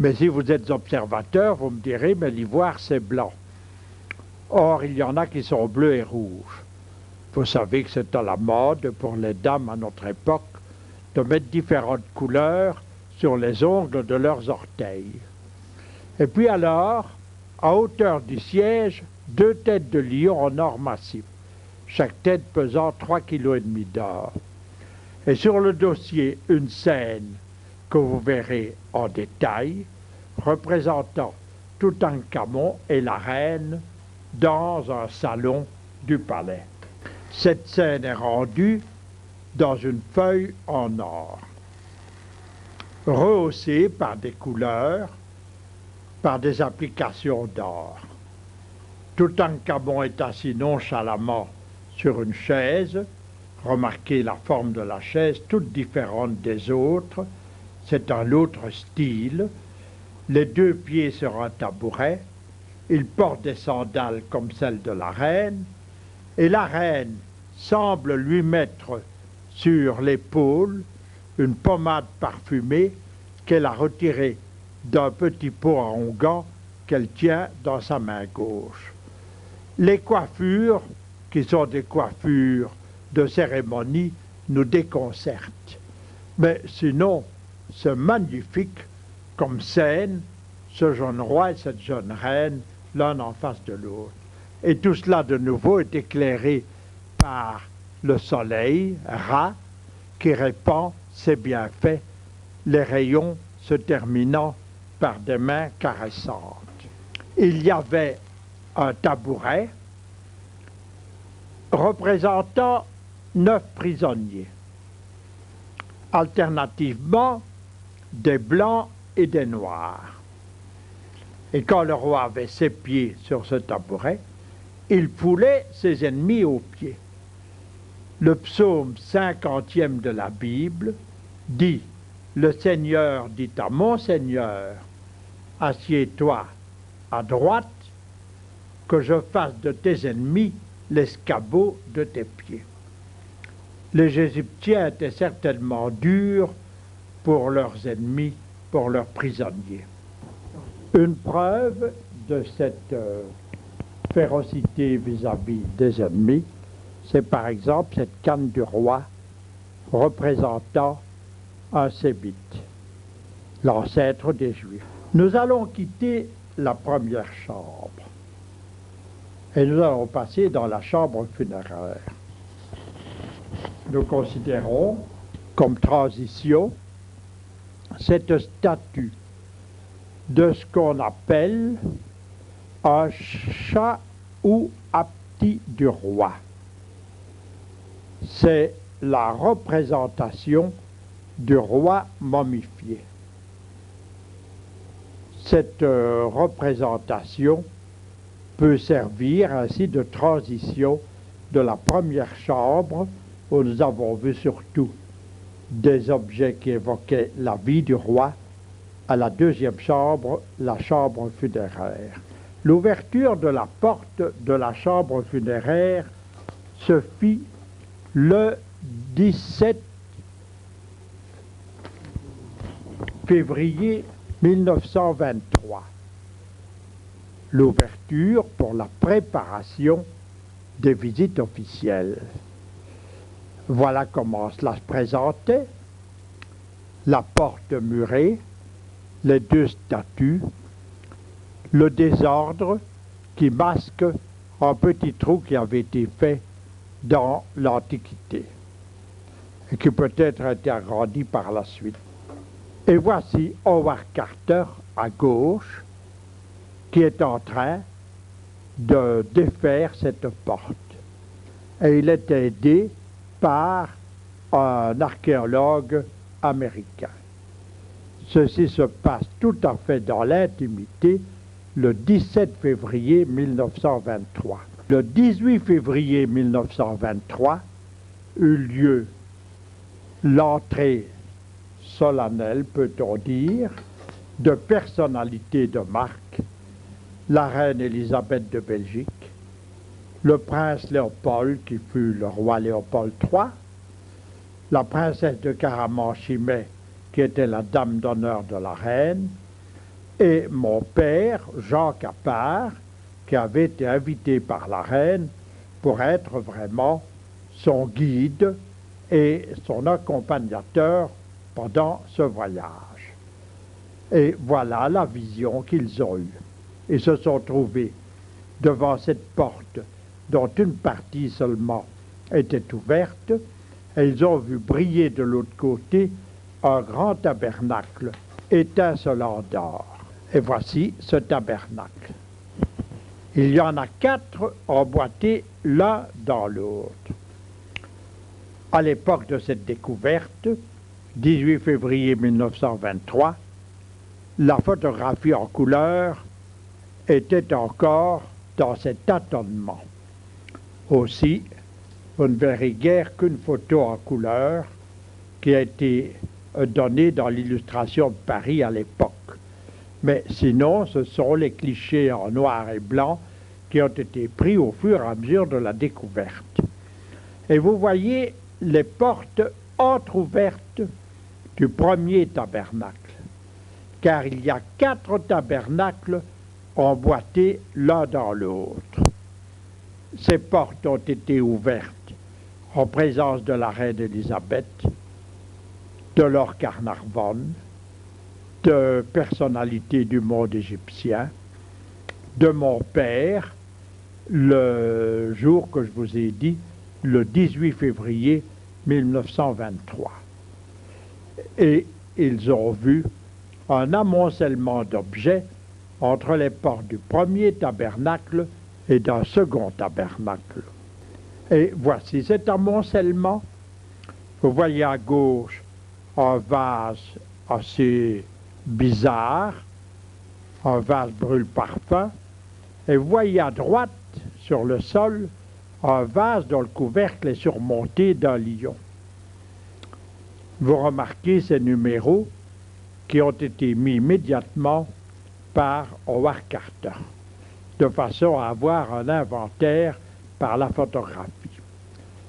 Mais si vous êtes observateur, vous me direz, mais l'ivoire c'est blanc. Or, il y en a qui sont bleus et rouges. Vous savez que c'est à la mode pour les dames à notre époque de mettre différentes couleurs sur les ongles de leurs orteils. Et puis alors, à hauteur du siège, 2 têtes de lion en or massif, chaque tête pesant 3,5 kg d'or. Et sur le dossier, une scène que vous verrez en détail, représentant Toutankhamon et la reine dans un salon du palais. Cette scène est rendue dans une feuille en or, rehaussée par des couleurs, par des applications d'or. Toutankhamon est assis nonchalamment sur une chaise. Remarquez la forme de la chaise, toute différente des autres. C'est un autre style. Les 2 pieds sur un tabouret. Il porte des sandales comme celles de la reine. Et la reine semble lui mettre sur l'épaule une pommade parfumée qu'elle a retirée d'un petit pot à onguent qu'elle tient dans sa main gauche. Les coiffures, qui sont des coiffures de cérémonie, nous déconcertent. Mais sinon, c'est magnifique comme scène, ce jeune roi et cette jeune reine, l'un en face de l'autre. Et tout cela, de nouveau, est éclairé par le soleil, Ra, qui répand ses bienfaits, les rayons se terminant par des mains caressantes. Il y avait un tabouret représentant 9 prisonniers, alternativement des blancs et des noirs. Et quand le roi avait ses pieds sur ce tabouret, il foulait ses ennemis aux pieds. Le psaume 50e de la Bible dit « Le Seigneur dit à mon Seigneur, assieds-toi à droite, que je fasse de tes ennemis l'escabeau de tes pieds. » Les Égyptiens étaient certainement durs pour leurs ennemis, pour leurs prisonniers. Une preuve de cette férocité vis-à-vis des ennemis, c'est par exemple cette canne du roi représentant un Sémite, l'ancêtre des Juifs. Nous allons quitter la première chambre et nous allons passer dans la chambre funéraire. Nous considérons comme transition cette statue de ce qu'on appelle un chat ou apti du roi. C'est la représentation du roi momifié. Cette représentation peut servir ainsi de transition de la première chambre, où nous avons vu surtout des objets qui évoquaient la vie du roi, à la deuxième chambre, la chambre funéraire. L'ouverture de la porte de la chambre funéraire se fit le 17 février 1923. L'ouverture pour la préparation des visites officielles. Voilà comment cela se présentait. La porte murée, les 2 statues, le désordre qui masque un petit trou qui avait été fait dans l'Antiquité et qui peut-être a été agrandi par la suite. Et voici Howard Carter à gauche qui est en train de défaire cette porte. Et il est aidé par un archéologue américain. Ceci se passe tout à fait dans l'intimité le 17 février 1923. Le 18 février 1923 eut lieu l'entrée solennelle, peut-on dire, de personnalités de marque, la reine Élisabeth de Belgique, le prince Léopold, qui fut le roi Léopold III, la princesse de Caraman-Chimay, qui était la dame d'honneur de la reine, et mon père, Jean Capart, qui avait été invité par la reine pour être vraiment son guide et son accompagnateur pendant ce voyage. Et voilà la vision qu'ils ont eue. Ils se sont trouvés devant cette porte dont une partie seulement était ouverte, et ils ont vu briller de l'autre côté un grand tabernacle étincelant d'or. Et voici ce tabernacle. Il y en a 4 emboîtés l'un dans l'autre. À l'époque de cette découverte, 18 février 1923, la photographie en couleur était encore dans cet tâtonnement. Aussi, vous ne verrez guère qu'une photo en couleur qui a été donnée dans l'illustration de Paris à l'époque. Mais sinon, ce sont les clichés en noir et blanc qui ont été pris au fur et à mesure de la découverte. Et vous voyez les portes entr'ouvertes du premier tabernacle, car il y a 4 tabernacles emboîtés l'un dans l'autre. Ces portes ont été ouvertes en présence de la reine Élisabeth, de Lord Carnarvon, de personnalités du monde égyptien, de mon père, le jour que je vous ai dit, le 18 février 1923. Et ils ont vu un amoncellement d'objets entre les portes du premier tabernacle et d'un second tabernacle. Et voici cet amoncellement. Vous voyez à gauche un vase assez bizarre, un vase brûle-parfum, et vous voyez à droite, sur le sol, un vase dont le couvercle est surmonté d'un lion. Vous remarquez ces numéros qui ont été mis immédiatement par Howard Carter, de façon à avoir un inventaire par la photographie.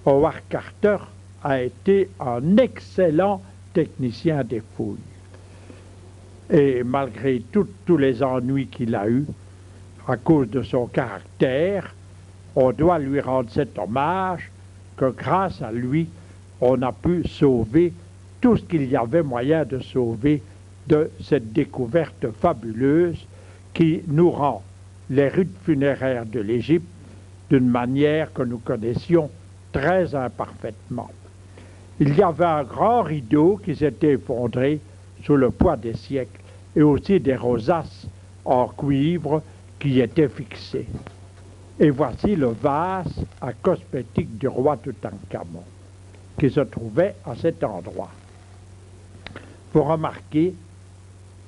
Howard Carter a été un excellent technicien des fouilles. Et malgré tous les ennuis qu'il a eus, à cause de son caractère, on doit lui rendre cet hommage que grâce à lui, on a pu sauver tout ce qu'il y avait moyen de sauver de cette découverte fabuleuse qui nous rend les rites funéraires de l'Égypte d'une manière que nous connaissions très imparfaitement. Il y avait un grand rideau qui s'était effondré sous le poids des siècles et aussi des rosaces en cuivre qui étaient fixées. Et voici le vase à cosmétique du roi Toutankhamon qui se trouvait à cet endroit. Vous remarquez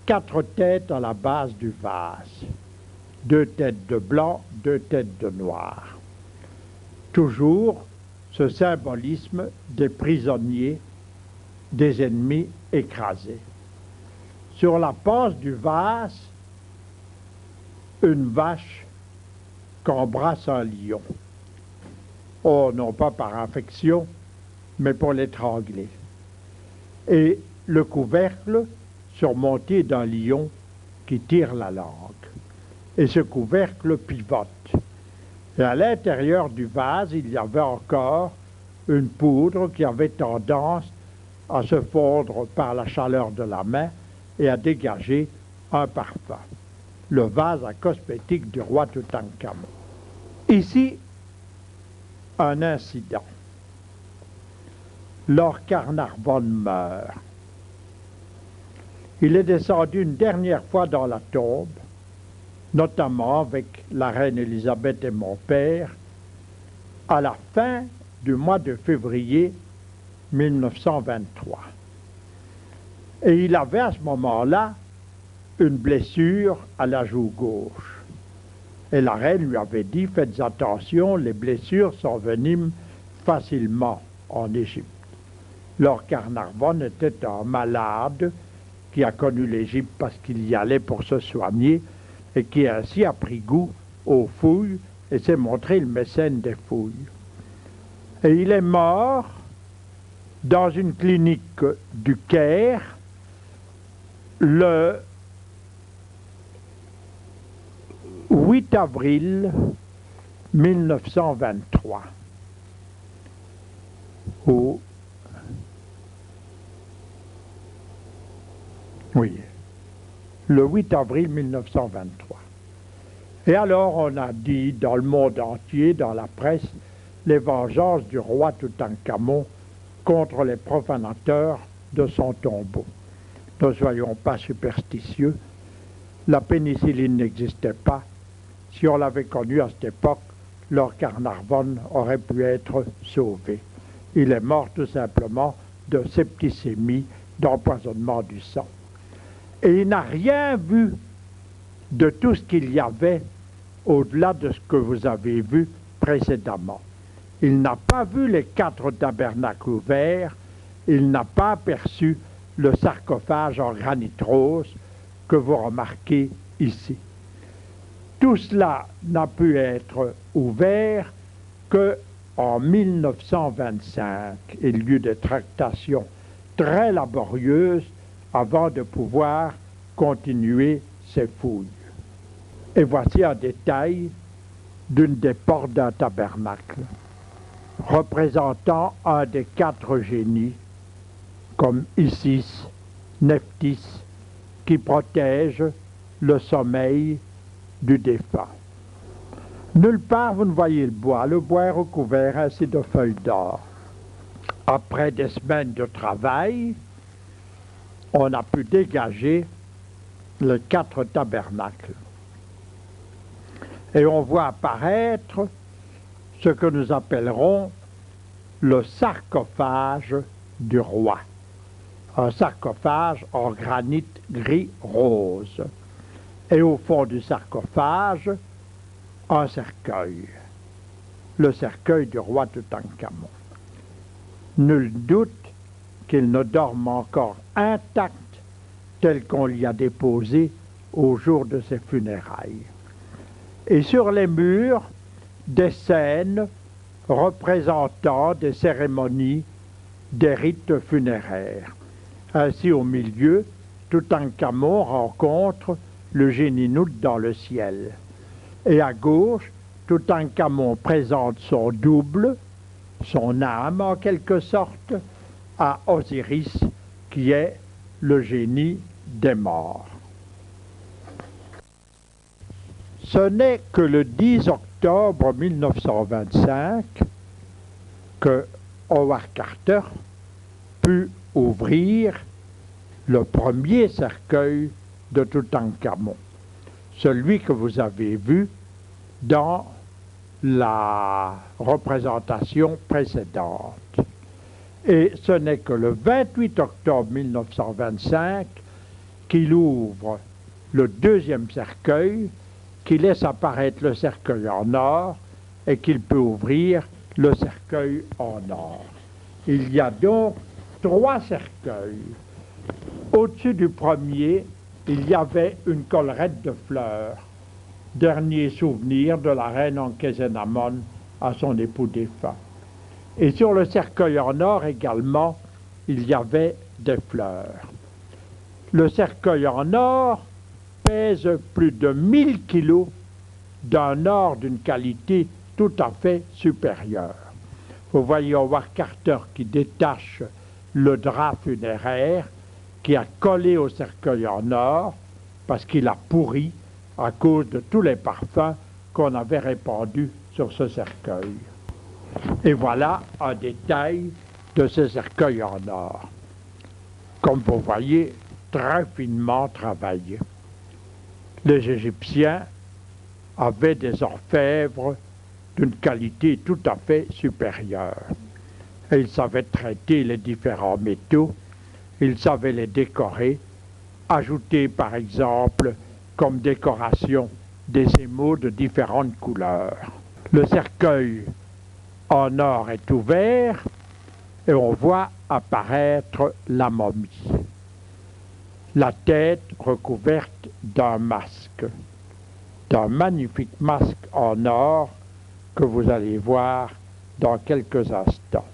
4 têtes à la base du vase, 2 têtes de blanc, 2 têtes de noir. Toujours ce symbolisme des prisonniers, des ennemis écrasés. Sur la base du vase, une vache qu'embrasse un lion. Oh, non pas par affection, mais pour l'étrangler. Et le couvercle surmonté d'un lion qui tire la langue. Et ce couvercle pivote. Et à l'intérieur du vase, il y avait encore une poudre qui avait tendance à se fondre par la chaleur de la main et à dégager un parfum. Le vase à cosmétique du roi Toutankhamon. Ici, un incident. Lord Carnarvon meurt. Il est descendu une dernière fois dans la tombe, notamment avec la reine Élisabeth et mon père, à la fin du mois de février 1923. Et il avait à ce moment-là une blessure à la joue gauche. Et la reine lui avait dit, faites attention, les blessures s'enveniment facilement en Égypte. Lord Carnarvon était un malade qui a connu l'Égypte parce qu'il y allait pour se soigner et qui ainsi a pris goût aux fouilles et s'est montré le mécène des fouilles. Et il est mort dans une clinique du Caire le 8 avril 1923. Oui, le 8 avril 1923. Et alors on a dit dans le monde entier, dans la presse, les vengeances du roi Toutankhamon contre les profanateurs de son tombeau. Ne soyons pas superstitieux, la pénicilline n'existait pas. Si on l'avait connue à cette époque, Lord Carnarvon aurait pu être sauvé. Il est mort tout simplement de septicémie, d'empoisonnement du sang. Et il n'a rien vu de tout ce qu'il y avait au-delà de ce que vous avez vu précédemment. Il n'a pas vu les 4 tabernacles ouverts, il n'a pas aperçu le sarcophage en granit rose que vous remarquez ici. Tout cela n'a pu être ouvert qu'en 1925. Il y eut des tractations très laborieuses avant de pouvoir continuer ces fouilles. Et voici un détail d'une des portes d'un tabernacle, représentant un des 4 génies, comme Isis, Nephthys, qui protège le sommeil du défunt. Nulle part vous ne voyez le bois est recouvert ainsi de feuilles d'or. Après des semaines de travail, on a pu dégager les 4 tabernacles. Et on voit apparaître ce que nous appellerons le sarcophage du roi. Un sarcophage en granit gris rose. Et au fond du sarcophage, un cercueil. Le cercueil du roi Toutankhamon. Nul doute qu'il ne dorme encore intact tel qu'on l'y a déposé au jour de ses funérailles. Et sur les murs, des scènes représentant des cérémonies, des rites funéraires. Ainsi, au milieu, Toutankhamon rencontre le génie Nout dans le ciel. Et à gauche, Toutankhamon présente son double, son âme en quelque sorte, à Osiris, qui est le génie des morts. Ce n'est que le 10 octobre 1925 que Howard Carter put ouvrir le premier cercueil de Toutankhamon, celui que vous avez vu dans la représentation précédente. Et ce n'est que le 28 octobre 1925 qu'il ouvre le deuxième cercueil, qu'il laisse apparaître le cercueil en or et qu'il peut ouvrir le cercueil en or. Il y a donc 3 cercueils. Au-dessus du premier, il y avait une collerette de fleurs, dernier souvenir de la reine Ankhésénamon à son époux défunt. Et sur le cercueil en or également, il y avait des fleurs. Le cercueil en or pèse plus de 1000 kilos d'un or d'une qualité tout à fait supérieure. Vous voyez Howard Carter qui détache le drap funéraire qui a collé au cercueil en or parce qu'il a pourri à cause de tous les parfums qu'on avait répandus sur ce cercueil. Et voilà un détail de ce cercueil en or. Comme vous voyez, très finement travaillé. Les Égyptiens avaient des orfèvres d'une qualité tout à fait supérieure. Et ils savaient traiter les différents métaux, ils savaient les décorer, ajouter par exemple comme décoration des émaux de différentes couleurs. Le cercueil en or est ouvert et on voit apparaître la momie. La tête recouverte d'un masque, d'un magnifique masque en or que vous allez voir dans quelques instants.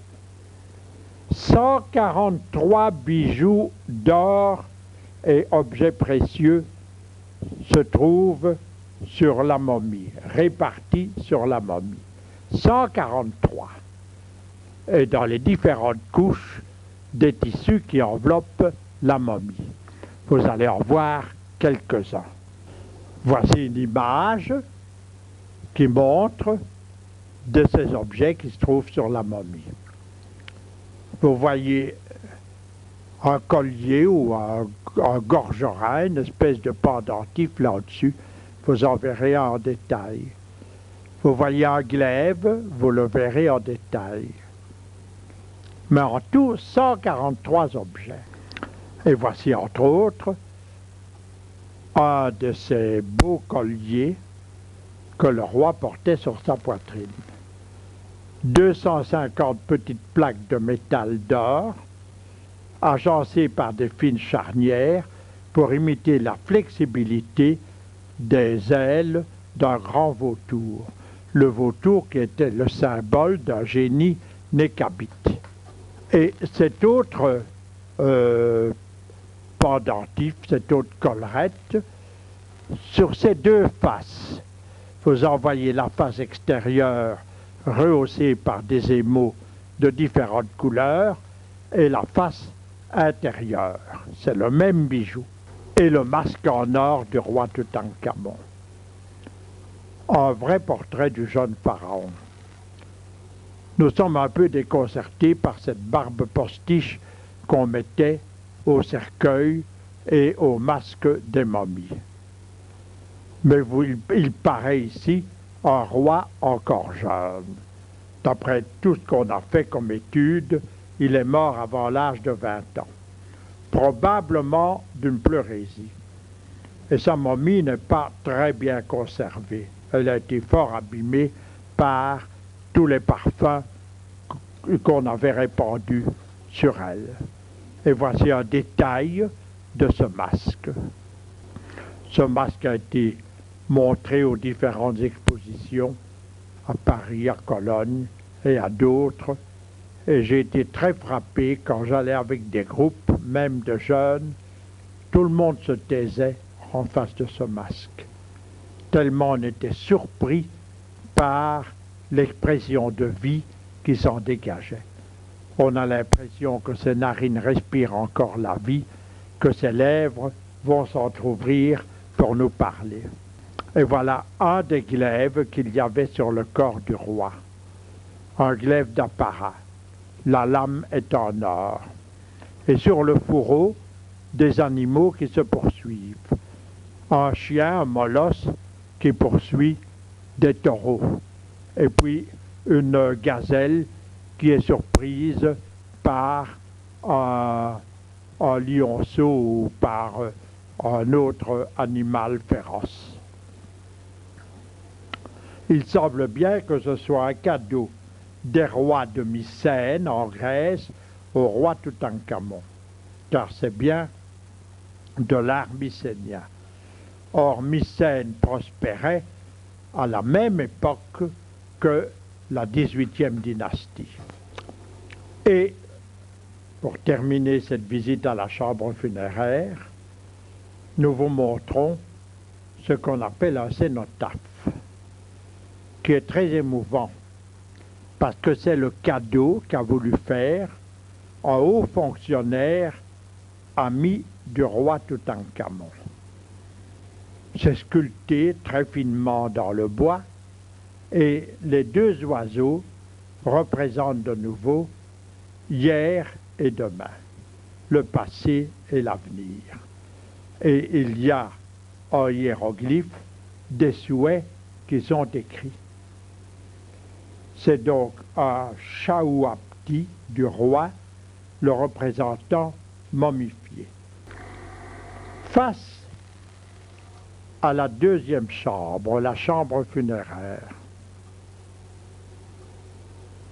143 bijoux d'or et objets précieux se trouvent sur la momie, répartis sur la momie. 143. Et dans les différentes couches des tissus qui enveloppent la momie. Vous allez en voir quelques-uns. Voici une image qui montre de ces objets qui se trouvent sur la momie. Vous voyez un collier ou un gorgerin, une espèce de pendentif là-dessus. Vous en verrez en détail. Vous voyez un glaive, vous le verrez en détail. Mais en tout, 143 objets. Et voici entre autres un de ces beaux colliers que le roi portait sur sa poitrine. 250 petites plaques de métal d'or, agencées par des fines charnières pour imiter la flexibilité des ailes d'un grand vautour. Le vautour qui était le symbole d'un génie nékabite. Et cet autre pendentif, cette autre collerette, sur ces deux faces, vous en voyez la face extérieure rehaussée par des émaux de différentes couleurs et la face intérieure. C'est le même bijou. Et le masque en or du roi Toutankhamon. Un vrai portrait du jeune pharaon. Nous sommes un peu déconcertés par cette barbe postiche qu'on mettait au cercueil et au masque des momies. Mais il paraît ici un roi encore jeune. D'après tout ce qu'on a fait comme étude, il est mort avant l'âge de 20 ans. Probablement d'une pleurésie. Et sa momie n'est pas très bien conservée. Elle a été fort abîmée par tous les parfums qu'on avait répandus sur elle. Et voici un détail de ce masque. Ce masque a été montré aux différentes expositions, à Paris, à Cologne et à d'autres. Et j'ai été très frappé quand j'allais avec des groupes, même de jeunes, tout le monde se taisait en face de ce masque. Tellement on était surpris par l'expression de vie qui s'en dégageait. On a l'impression que ses narines respirent encore la vie, que ses lèvres vont s'entrouvrir pour nous parler. Et voilà un des glaives qu'il y avait sur le corps du roi. Un glaive d'apparat. La lame est en or. Et sur le fourreau, des animaux qui se poursuivent. Un chien, un molosse, qui poursuit des taureaux. Et puis une gazelle qui est surprise par un lionceau ou par un autre animal féroce. Il semble bien que ce soit un cadeau des rois de Mycène en Grèce au roi Toutankhamon, car c'est bien de l'art mycénien. Or, Mycène prospérait à la même époque que la 18e dynastie. Et, pour terminer cette visite à la chambre funéraire, nous vous montrons ce qu'on appelle un cénotaphe, qui est très émouvant, parce que c'est le cadeau qu'a voulu faire un haut fonctionnaire ami du roi Toutankhamon. C'est sculpté très finement dans le bois, et les deux oiseaux représentent de nouveau hier et demain. le passé et l'avenir. Et il y a en hiéroglyphe des souhaits qui sont écrits. C'est donc un Shahuapti du roi, le représentant momifié. Face à la deuxième chambre, la chambre funéraire,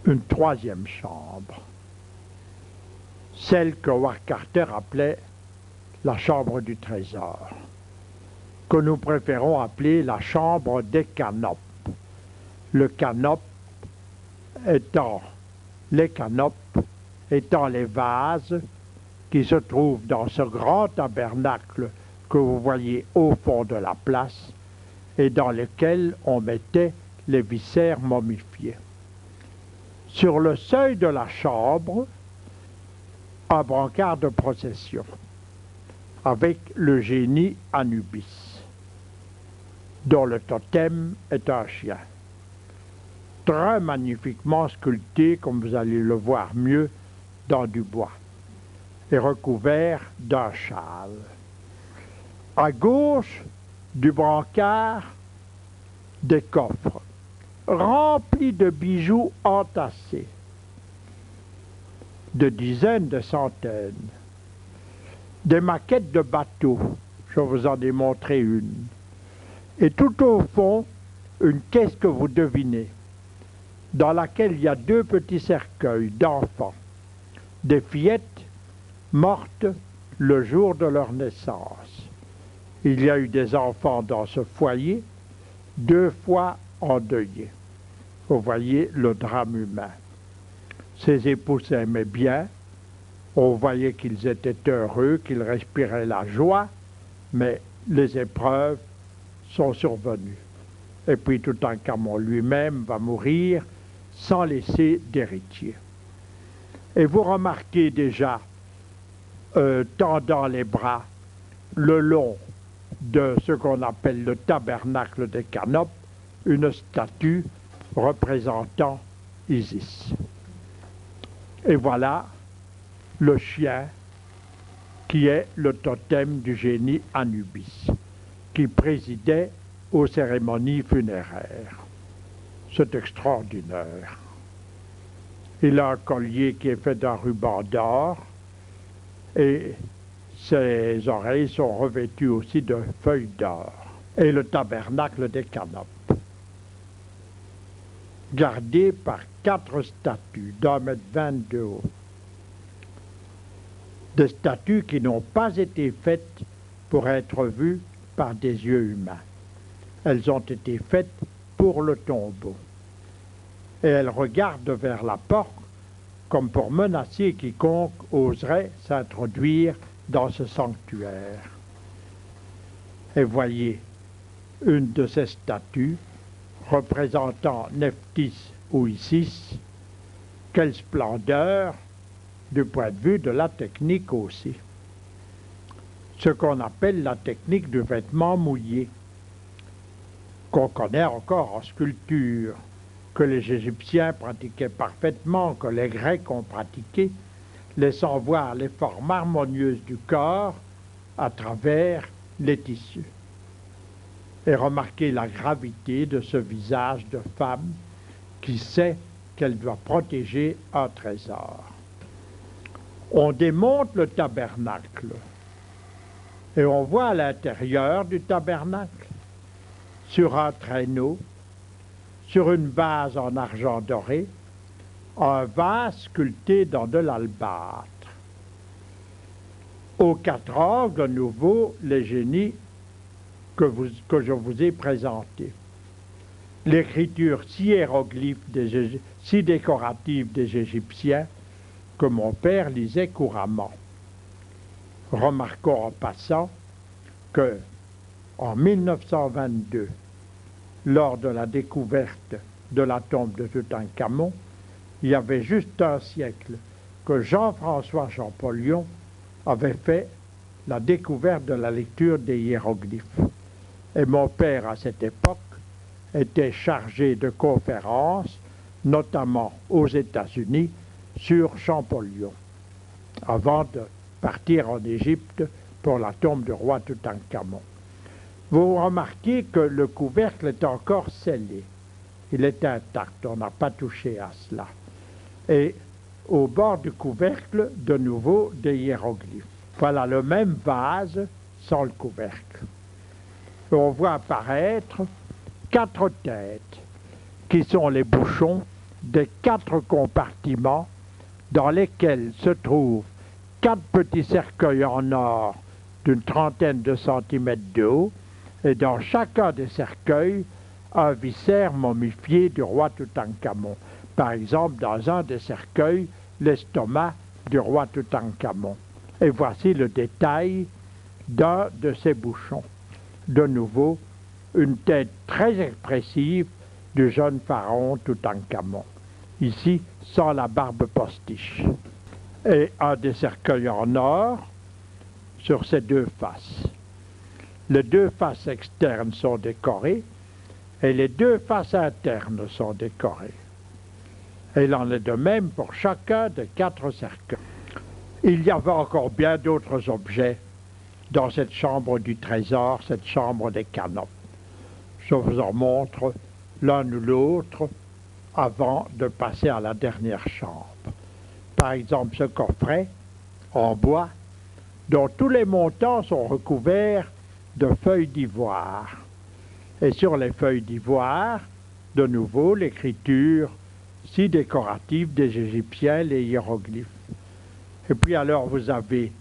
une troisième chambre, celle que Howard Carter appelait la chambre du trésor, que nous préférons appeler la chambre des canopes. Le canope étant les canopes étant les vases qui se trouvent dans ce grand tabernacle que vous voyez au fond de la place et dans lequel on mettait les viscères momifiés. Sur le seuil de la chambre, un brancard de procession avec le génie Anubis, dont le totem est un chien, très magnifiquement sculpté, comme vous allez le voir mieux, dans du bois, et recouvert d'un châle. À gauche du brancard, des coffres remplis de bijoux entassés, de dizaines, de centaines, des maquettes de bateaux, je vous en ai montré une, et tout au fond, une caisse que vous devinez, dans laquelle il y a deux petits cercueils d'enfants, des fillettes mortes le jour de leur naissance. Il y a eu des enfants dans ce foyer, 2 fois endeuillés. Vous voyez le drame humain. Ces époux s'aimaient bien, on voyait qu'ils étaient heureux, qu'ils respiraient la joie, mais les épreuves sont survenues. Et puis Toutankhamon lui-même va mourir sans laisser d'héritier. Et vous remarquez déjà, tendant les bras le long de ce qu'on appelle le tabernacle des canopes, une statue représentant Isis. Et voilà le chien qui est le totem du génie Anubis, qui présidait aux cérémonies funéraires. C'est extraordinaire. Il a un collier qui est fait d'un ruban d'or et ses oreilles sont revêtues aussi de feuilles d'or. Et le tabernacle des canopes, gardé par 4 statues d'1,20 m de haut. Des statues qui n'ont pas été faites pour être vues par des yeux humains. Elles ont été faites pour le tombeau. Et elles regardent vers la porte comme pour menacer quiconque oserait s'introduire dans ce sanctuaire. Et voyez une de ces statues représentant Nephthys ou Isis, quelle splendeur du point de vue de la technique aussi. Ce qu'on appelle la technique du vêtement mouillé, qu'on connaît encore en sculpture, que les Égyptiens pratiquaient parfaitement, que les Grecs ont pratiqué, laissant voir les formes harmonieuses du corps à travers les tissus. Et remarquez la gravité de ce visage de femme qui sait qu'elle doit protéger un trésor. On démonte le tabernacle et on voit à l'intérieur du tabernacle, sur un traîneau, sur une base en argent doré, un vase sculpté dans de l'albâtre. Aux 4 angles, à nouveau, les génies que je vous ai présentés. L'écriture si hiéroglyphe, si décorative des Égyptiens que mon père lisait couramment. Remarquons en passant que en 1922, lors de la découverte de la tombe de Toutankhamon, il y avait juste un siècle que Jean-François Champollion avait fait la découverte de la lecture des hiéroglyphes. Et mon père, à cette époque, était chargé de conférences, notamment aux États-Unis, sur Champollion, avant de partir en Égypte pour la tombe du roi Toutankhamon. Vous remarquez que le couvercle est encore scellé. Il est intact, on n'a pas touché à cela. Et au bord du couvercle, de nouveau, des hiéroglyphes. Voilà le même vase sans le couvercle. On voit apparaître 4 têtes, qui sont les bouchons des 4 compartiments dans lesquels se trouvent 4 petits cercueils en or d'une trentaine de centimètres de haut, et dans chacun des cercueils, un viscère momifié du roi Toutankhamon. Par exemple, dans un des cercueils, l'estomac du roi Toutankhamon. Et voici le détail d'un de ces bouchons. De nouveau, une tête très expressive du jeune pharaon Toutankhamon. Ici, sans la barbe postiche. Et un des cercueils en or sur ses 2 faces. Les 2 faces externes sont décorées et les 2 faces internes sont décorées. Et il en est de même pour chacun des 4 cercueils. Il y avait encore bien d'autres objets dans cette chambre du trésor, cette chambre des canopes. Je vous en montre l'un ou l'autre avant de passer à la dernière chambre. Par exemple, ce coffret en bois, dont tous les montants sont recouverts de feuilles d'ivoire. Et sur les feuilles d'ivoire, de nouveau, l'écriture si décorative des Égyptiens, les hiéroglyphes. Et puis alors vous avez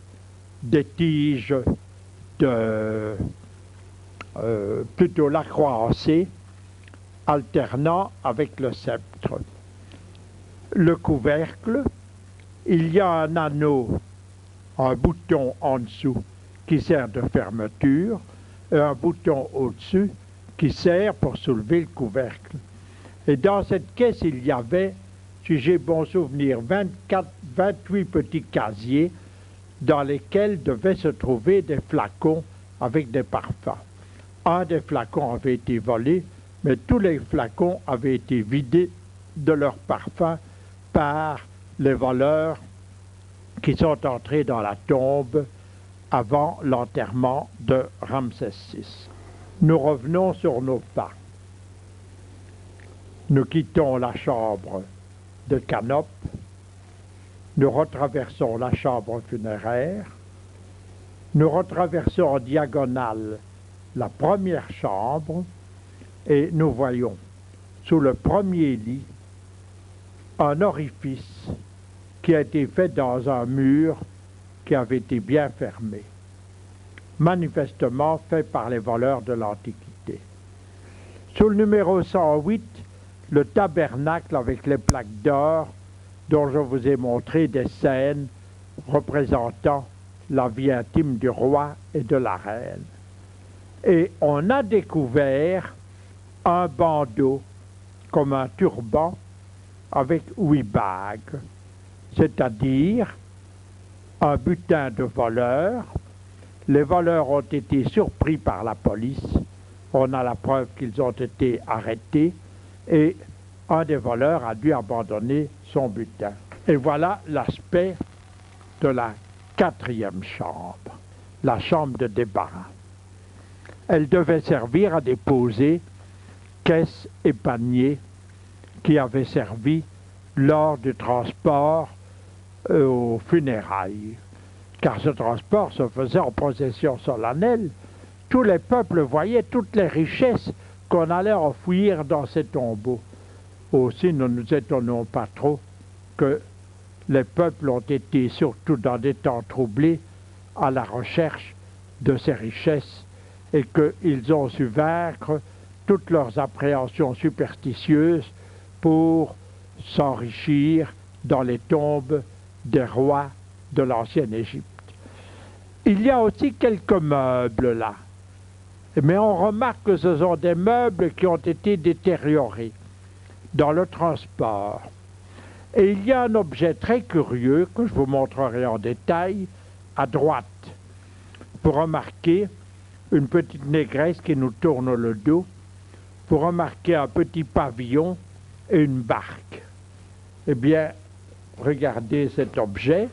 des tiges de plutôt la croix en C, alternant avec le sceptre. Le couvercle, il y a un anneau, un bouton en dessous qui sert de fermeture et un bouton au-dessus qui sert pour soulever le couvercle. Et dans cette caisse, il y avait, si j'ai bon souvenir, 28 petits casiers dans lesquels devaient se trouver des flacons avec des parfums. Un des flacons avait été volé, mais tous les flacons avaient été vidés de leurs parfums par les voleurs qui sont entrés dans la tombe avant l'enterrement de Ramsès VI. Nous revenons sur nos pas. Nous quittons la chambre de Canopes, nous retraversons la chambre funéraire, nous retraversons en diagonale la première chambre et nous voyons sous le premier lit un orifice qui a été fait dans un mur qui avait été bien fermé, manifestement fait par les voleurs de l'Antiquité. Sous le numéro 108, le tabernacle avec les plaques d'or dont je vous ai montré des scènes représentant la vie intime du roi et de la reine. Et on a découvert un bandeau comme un turban avec 8 bagues, c'est-à-dire un butin de voleurs. Les voleurs ont été surpris par la police, on a la preuve qu'ils ont été arrêtés, et un des voleurs a dû abandonner son butin. Et voilà l'aspect de la 4e chambre, la chambre de débarras. Elle devait servir à déposer caisses et paniers qui avaient servi lors du transport aux funérailles. Car ce transport se faisait en procession solennelle. Tous les peuples voyaient toutes les richesses qu'on allait enfouir dans ces tombeaux. Aussi, ne nous étonnons pas trop que les peuples ont été, surtout dans des temps troublés, à la recherche de ces richesses et qu'ils ont su vaincre toutes leurs appréhensions superstitieuses pour s'enrichir dans les tombes des rois de l'ancienne Égypte. Il y a aussi quelques meubles là, mais on remarque que ce sont des meubles qui ont été détériorés dans le transport. Et il y a un objet très curieux que je vous montrerai en détail à droite. Vous remarquez une petite négresse qui nous tourne le dos. Vous remarquez un petit pavillon et une barque. Eh bien, regardez cet objet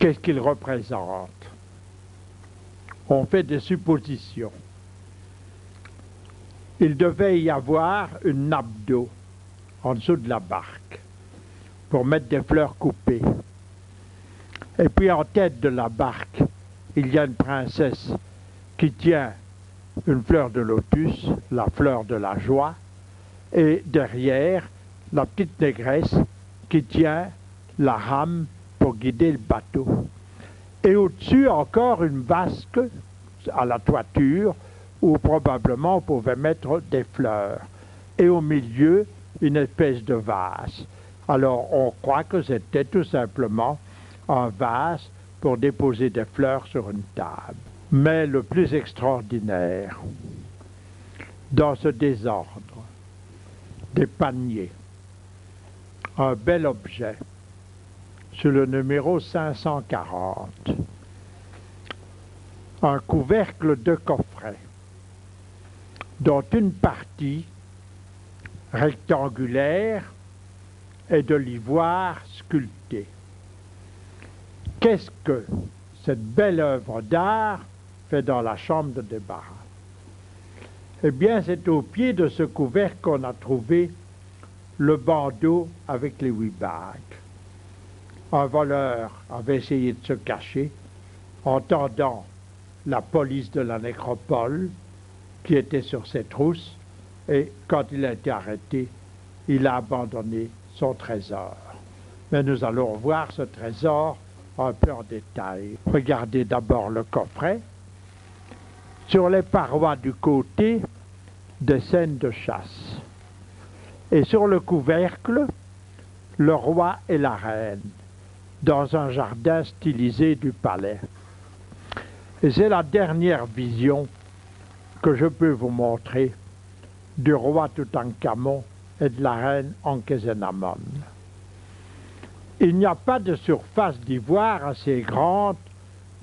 Qu'est-ce qu'il représente? On fait des suppositions. Il devait y avoir une nappe d'eau en dessous de la barque pour mettre des fleurs coupées. Et puis en tête de la barque, il y a une princesse qui tient une fleur de lotus, la fleur de la joie, et derrière, la petite négresse qui tient la rame pour guider le bateau. Et au-dessus, encore une vasque à la toiture, où probablement on pouvait mettre des fleurs. Et au milieu, une espèce de vase. Alors on croit que c'était tout simplement un vase pour déposer des fleurs sur une table. Mais le plus extraordinaire, dans ce désordre, des paniers, un bel objet, sur le numéro 540, un couvercle de coffret, dont une partie rectangulaire est de l'ivoire sculpté. Qu'est-ce que cette belle œuvre d'art fait dans la chambre de débarras? Eh bien, c'est au pied de ce couvercle qu'on a trouvé le bandeau avec les 8 bagues. Un voleur avait essayé de se cacher, entendant la police de la nécropole qui était sur ses trousses, et quand il a été arrêté, il a abandonné son trésor. Mais nous allons voir ce trésor un peu en détail. Regardez d'abord le coffret. Sur les parois du côté, des scènes de chasse. Et sur le couvercle, le roi et la reine, dans un jardin stylisé du palais. Et c'est la dernière vision que je peux vous montrer du roi Toutankhamon et de la reine Ankhésénamon. Il n'y a pas de surface d'ivoire assez grande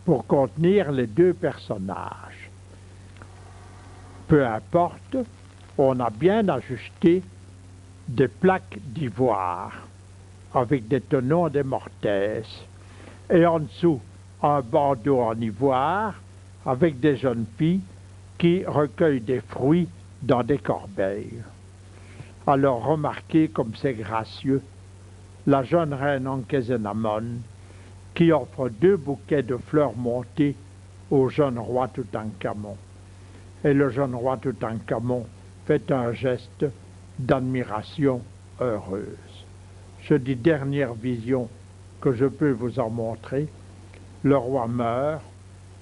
pour contenir les 2 personnages. Peu importe, on a bien ajusté des plaques d'ivoire avec des tenons et des mortaises. Et en dessous, un bandeau en ivoire avec des jeunes filles qui recueillent des fruits dans des corbeilles. Alors remarquez comme c'est gracieux, la jeune reine Ankhésénamon qui offre 2 bouquets de fleurs montées au jeune roi Toutankhamon. Et le jeune roi Toutankhamon fait un geste d'admiration heureuse. Je dis dernière vision que je peux vous en montrer. Le roi meurt,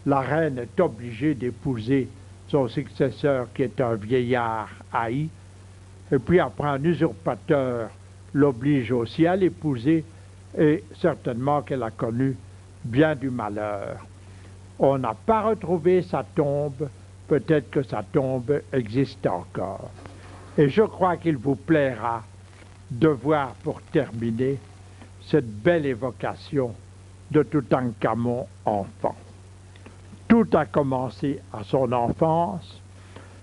la reine est obligée d'épouser son successeur qui est un vieillard haï, et puis après un usurpateur l'oblige aussi à l'épouser, et certainement qu'elle a connu bien du malheur. On n'a pas retrouvé sa tombe, peut-être que sa tombe existe encore. Et je crois qu'il vous plaira de voir pour terminer cette belle évocation de Toutankhamon enfant. Tout a commencé à son enfance,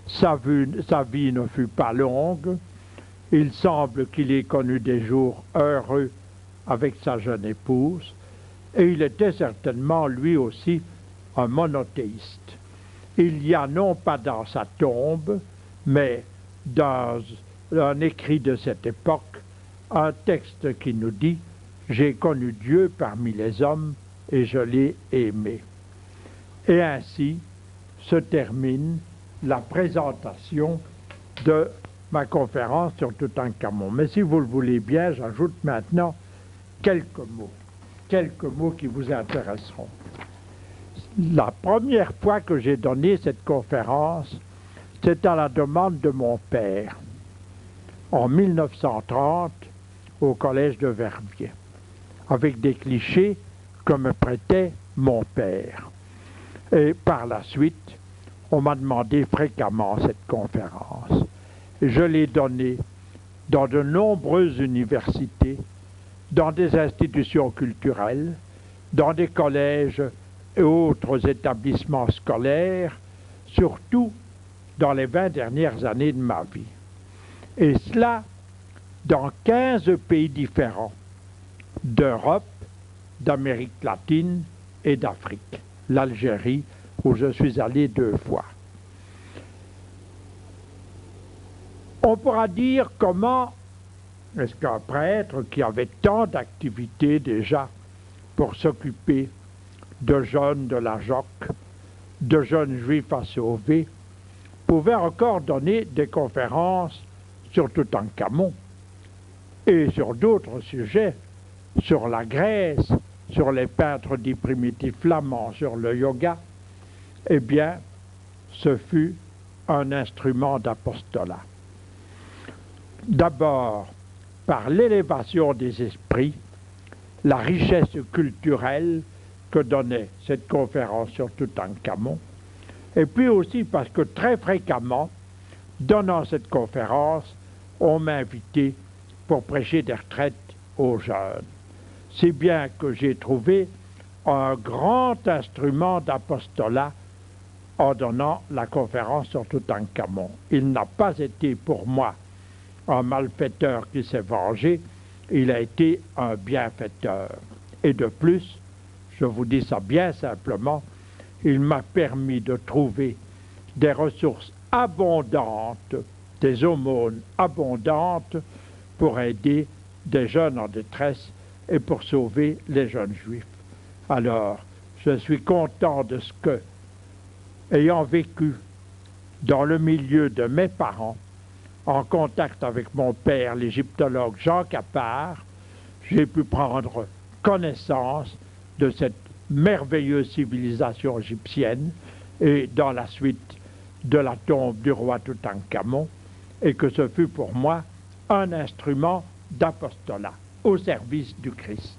sa vie ne fut pas longue, il semble qu'il ait connu des jours heureux avec sa jeune épouse, et il était certainement lui aussi un monothéiste. Il y a non pas dans sa tombe, mais dans un écrit de cette époque, un texte qui nous dit « J'ai connu Dieu parmi les hommes et je l'ai aimé ». Et ainsi se termine la présentation de ma conférence sur Toutankhamon. Mais si vous le voulez bien, j'ajoute maintenant quelques mots qui vous intéresseront. La première fois que j'ai donné cette conférence, c'est à la demande de mon père, en 1930, au collège de Verviers, avec des clichés que me prêtait mon père. Et par la suite, on m'a demandé fréquemment cette conférence. Je l'ai donnée dans de nombreuses universités, dans des institutions culturelles, dans des collèges et autres établissements scolaires, surtout dans les 20 dernières années de ma vie. Et cela dans 15 pays différents, d'Europe, d'Amérique latine et d'Afrique, l'Algérie, où je suis allé 2 fois. On pourra dire comment est-ce qu'un prêtre qui avait tant d'activités déjà pour s'occuper de jeunes de la Joque, de jeunes juifs à sauver, pouvait encore donner des conférences sur Toutankhamon et sur d'autres sujets, sur la Grèce, sur les peintres dits primitifs flamands, sur le yoga. Eh bien, ce fut un instrument d'apostolat. D'abord, par l'élévation des esprits, la richesse culturelle que donnait cette conférence sur Toutankhamon, et puis aussi parce que très fréquemment, donnant cette conférence, on m'a invité pour prêcher des retraites aux jeunes. Si bien que j'ai trouvé un grand instrument d'apostolat en donnant la conférence sur Toutankhamon. Il n'a pas été pour moi un malfaiteur qui s'est vengé, il a été un bienfaiteur. Et de plus, je vous dis ça bien simplement, il m'a permis de trouver des ressources abondantes, des aumônes abondantes pour aider des jeunes en détresse et pour sauver les jeunes juifs. Alors, je suis content de ce que, ayant vécu dans le milieu de mes parents, en contact avec mon père, l'égyptologue Jean Capart, j'ai pu prendre connaissance de cette merveilleuse civilisation égyptienne et dans la suite de la tombe du roi Toutankhamon, et que ce fut pour moi un instrument d'apostolat au service du Christ.